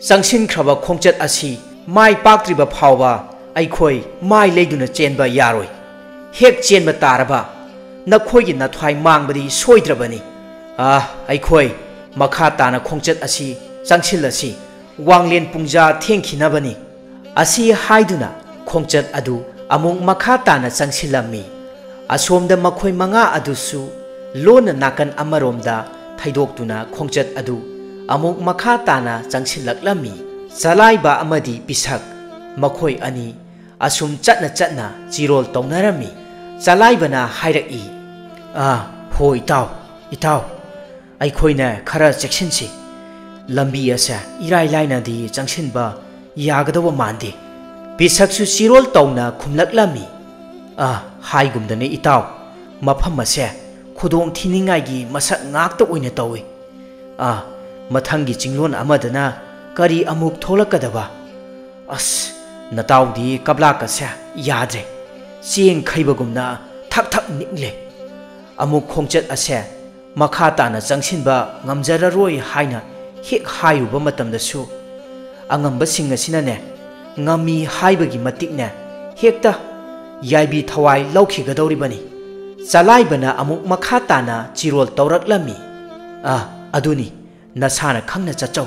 B: "ꯆꯪꯁꯤꯟꯈ꯭ꯔꯕ ꯈꯣꯡꯆꯠ ꯑꯁꯤ ꯃꯥꯏ ꯄꯥꯛꯇ꯭ꯔꯤꯕ ꯐꯥꯎꯕ ꯑꯩꯈꯣꯏ ꯃꯥꯏ ꯂꯩꯗꯨꯅ ꯆꯦꯟꯕ ꯌꯥꯔꯣꯏ꯫ ꯍꯦꯛ ꯆꯦꯟꯕ ꯇꯥꯔꯕ ꯅꯈꯣꯏꯒꯤ ꯅꯊ꯭ꯋꯥꯏ ꯃꯥꯡꯕꯗꯤ ꯁꯣꯏꯗ꯭ꯔꯕꯅꯤ꯫ ꯑꯩꯈꯣꯏ ꯃꯈꯥ ꯇꯥꯅ ꯈꯣꯡꯆꯠ ꯑꯁꯤ ꯆꯪꯁꯤꯜꯂꯁꯤ, ꯋꯥꯡꯂꯦꯟ ꯄꯨꯡꯖꯥ ꯊꯦꯡꯈꯤꯅꯕꯅꯤ." ꯑꯁꯤ ꯍꯥꯏꯗꯨꯅ ꯈꯣꯡꯆꯠ ꯑꯗꯨ ꯑꯃꯨꯛ ꯃꯈꯥ ꯇꯥꯅ ꯆꯪꯁꯤꯜꯂꯝꯃꯤ꯫ ꯑꯁꯣꯝꯗ ꯃꯈꯣꯏ ꯃꯉꯥ ꯑꯗꯨꯁꯨ ꯂꯣꯟꯅ ꯅꯥꯀꯟ ꯑꯃꯔꯣꯝꯗ ꯊꯩꯗꯣꯛꯇꯨꯅ ꯈꯣꯡꯆꯠ ꯑꯗꯨ ꯑꯃꯨꯛ ꯃꯈꯥ ꯇꯥꯅ ꯆꯪꯁꯤꯜꯂꯛꯂꯝꯃꯤ꯫ ꯆꯂꯥꯏꯕ ꯑꯃꯗꯤ ꯄꯤꯁꯛ, ꯃꯈꯣꯏ ꯑꯅꯤ ꯑꯁꯨꯝ ꯆꯠꯅ ꯆꯤꯔꯣꯜ ꯇꯧꯅꯔꯝꯃꯤ꯫ ꯆꯂꯥꯏꯕꯅ ꯍꯥꯏꯔꯛꯏ, "ꯍꯣ ꯏꯇꯥꯎ, ꯑꯩꯈꯣꯏꯅ ꯈꯔ ꯆꯦꯛꯁꯤꯟꯁꯤ꯫ ꯂꯝꯕꯤ ꯑꯁꯦ ꯏꯔꯥꯏ ꯂꯥꯏꯅꯗꯤ ꯆꯪꯁꯤꯟꯕ ꯌꯥꯒꯗꯧꯕ ꯃꯥꯟꯗꯦ." ꯄꯤꯁꯛꯁꯨ ꯆꯤꯔꯣꯜ ꯇꯧꯅ ꯈꯨꯝꯂꯛꯂꯝꯃꯤ, "ꯍꯥꯏꯒꯨꯝꯗꯅꯦ ꯏꯇꯥꯎ, ꯃꯐꯝ ꯑꯁꯦ ꯈꯨꯗꯣꯡ ꯊꯤꯅꯤꯡꯉꯥꯏꯒꯤ ꯃꯁꯛ ꯉꯥꯛꯇ ꯑꯣꯏꯅ ꯇꯧꯏ꯫ ꯃꯊꯪꯒꯤ ꯆꯤꯡꯂꯣꯟ ꯑꯃꯗꯅ ꯀꯔꯤ ꯑꯃꯨꯛ ꯊꯣꯛꯂꯛꯀꯗꯕ? ꯑꯁ, ꯅꯇꯥꯎꯗꯤ ꯀꯞꯂꯥꯛꯀꯁꯦ ꯌꯥꯗ꯭ꯔꯦ, ꯆꯦꯡ ꯈꯩꯕꯒꯨꯝꯅ ꯊꯛ ꯅꯤꯛꯂꯦ꯫ ꯑꯃꯨꯛ ꯈꯣꯡꯆꯠ ꯑꯁꯦ ꯃꯈꯥ ꯇꯥꯅ ꯆꯪꯁꯤꯟꯕ ꯉꯝꯖꯔꯔꯣꯏ ꯍꯥꯏꯅ ꯍꯦꯛ ꯍꯥꯏꯔꯨꯕ ꯃꯇꯝꯗꯁꯨ ꯑꯉꯝꯕꯁꯤꯡ ꯑꯁꯤꯅꯅꯦ, ꯉꯝꯃꯤ ꯍꯥꯏꯕꯒꯤ ꯃꯇꯤꯛꯅꯦ ꯍꯦꯛꯇ ꯌꯥꯏꯕꯤ ꯊꯋꯥꯏ ꯂꯧꯈꯤꯒꯗꯧꯔꯤꯕꯅꯤ." ꯆꯂꯥꯏꯕꯅ ꯑꯃꯨꯛ ꯃꯈꯥ ꯇꯥꯅ ꯆꯤꯔꯣꯜ ꯇꯧꯔꯛꯂꯝꯃꯤ, "ꯑꯗꯨꯅꯤ, ꯅꯁꯥꯅ ꯈꯪꯅ ꯆꯠꯆꯧ꯫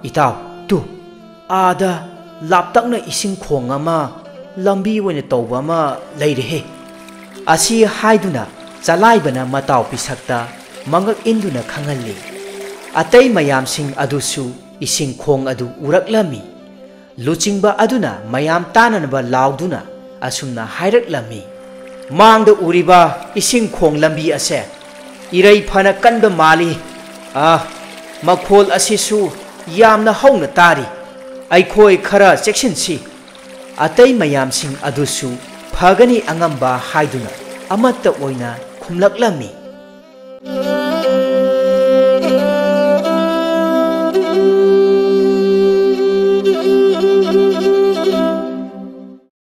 B: ꯏꯇꯥꯎ, ꯑꯥꯗ ꯂꯥꯞꯇꯛꯅ ꯏꯁꯤꯡ ꯈꯣꯡ ꯑꯃ ꯂꯝꯕꯤ ꯑꯣꯏꯅ ꯇꯧꯕ ꯑꯃ ꯂꯩꯔꯦꯍꯦ." ꯑꯁꯤ ꯍꯥꯏꯗꯨꯅ ꯆꯂꯥꯏꯕꯅ ꯃꯇꯥꯎ ꯄꯤꯁꯛꯇ ꯃꯉꯛ ꯏꯟꯗꯨꯅ ꯈꯪꯍꯜꯂꯤ꯫ ꯑꯇꯩ ꯃꯌꯥꯝꯁꯤꯡ ꯑꯗꯨꯁꯨ ꯏꯁꯤꯡ ꯈꯣꯡ ꯑꯗꯨ ꯎꯔꯛꯂꯝꯃꯤ꯫ ꯂꯨꯆꯤꯡꯕ ꯑꯗꯨꯅ ꯃꯌꯥꯝ ꯇꯥꯅꯅꯕ ꯂꯥꯎꯗꯨꯅ ꯑꯁꯨꯝꯅ ꯍꯥꯏꯔꯛꯂꯝꯃꯤ, "ꯃꯥꯡꯗ ꯎꯔꯤꯕ ꯏꯁꯤꯡ ꯈꯣꯡ ꯂꯝꯕꯤ ꯑꯁꯦ ꯏꯔꯩ ꯐꯅ ꯀꯟꯕ ꯃꯥꯜꯂꯤ꯫ ꯃꯈꯣꯜ ꯑꯁꯤꯁꯨ ꯌꯥꯝꯅ ꯍꯧꯅ ꯇꯥꯔꯤ꯫ ꯑꯩꯈꯣꯏ ꯈꯔ ꯆꯦꯛꯁꯤꯟꯁꯤ." ꯑꯇꯩ ꯃꯌꯥꯝꯁꯤꯡ ꯑꯗꯨꯁꯨ ꯐꯒꯅꯤ ꯑꯉꯝꯕ ꯍꯥꯏꯗꯨꯅ ꯑꯃꯠꯇ ꯑꯣꯏꯅ ꯈꯨꯝꯂꯛꯂꯝꯃꯤ꯫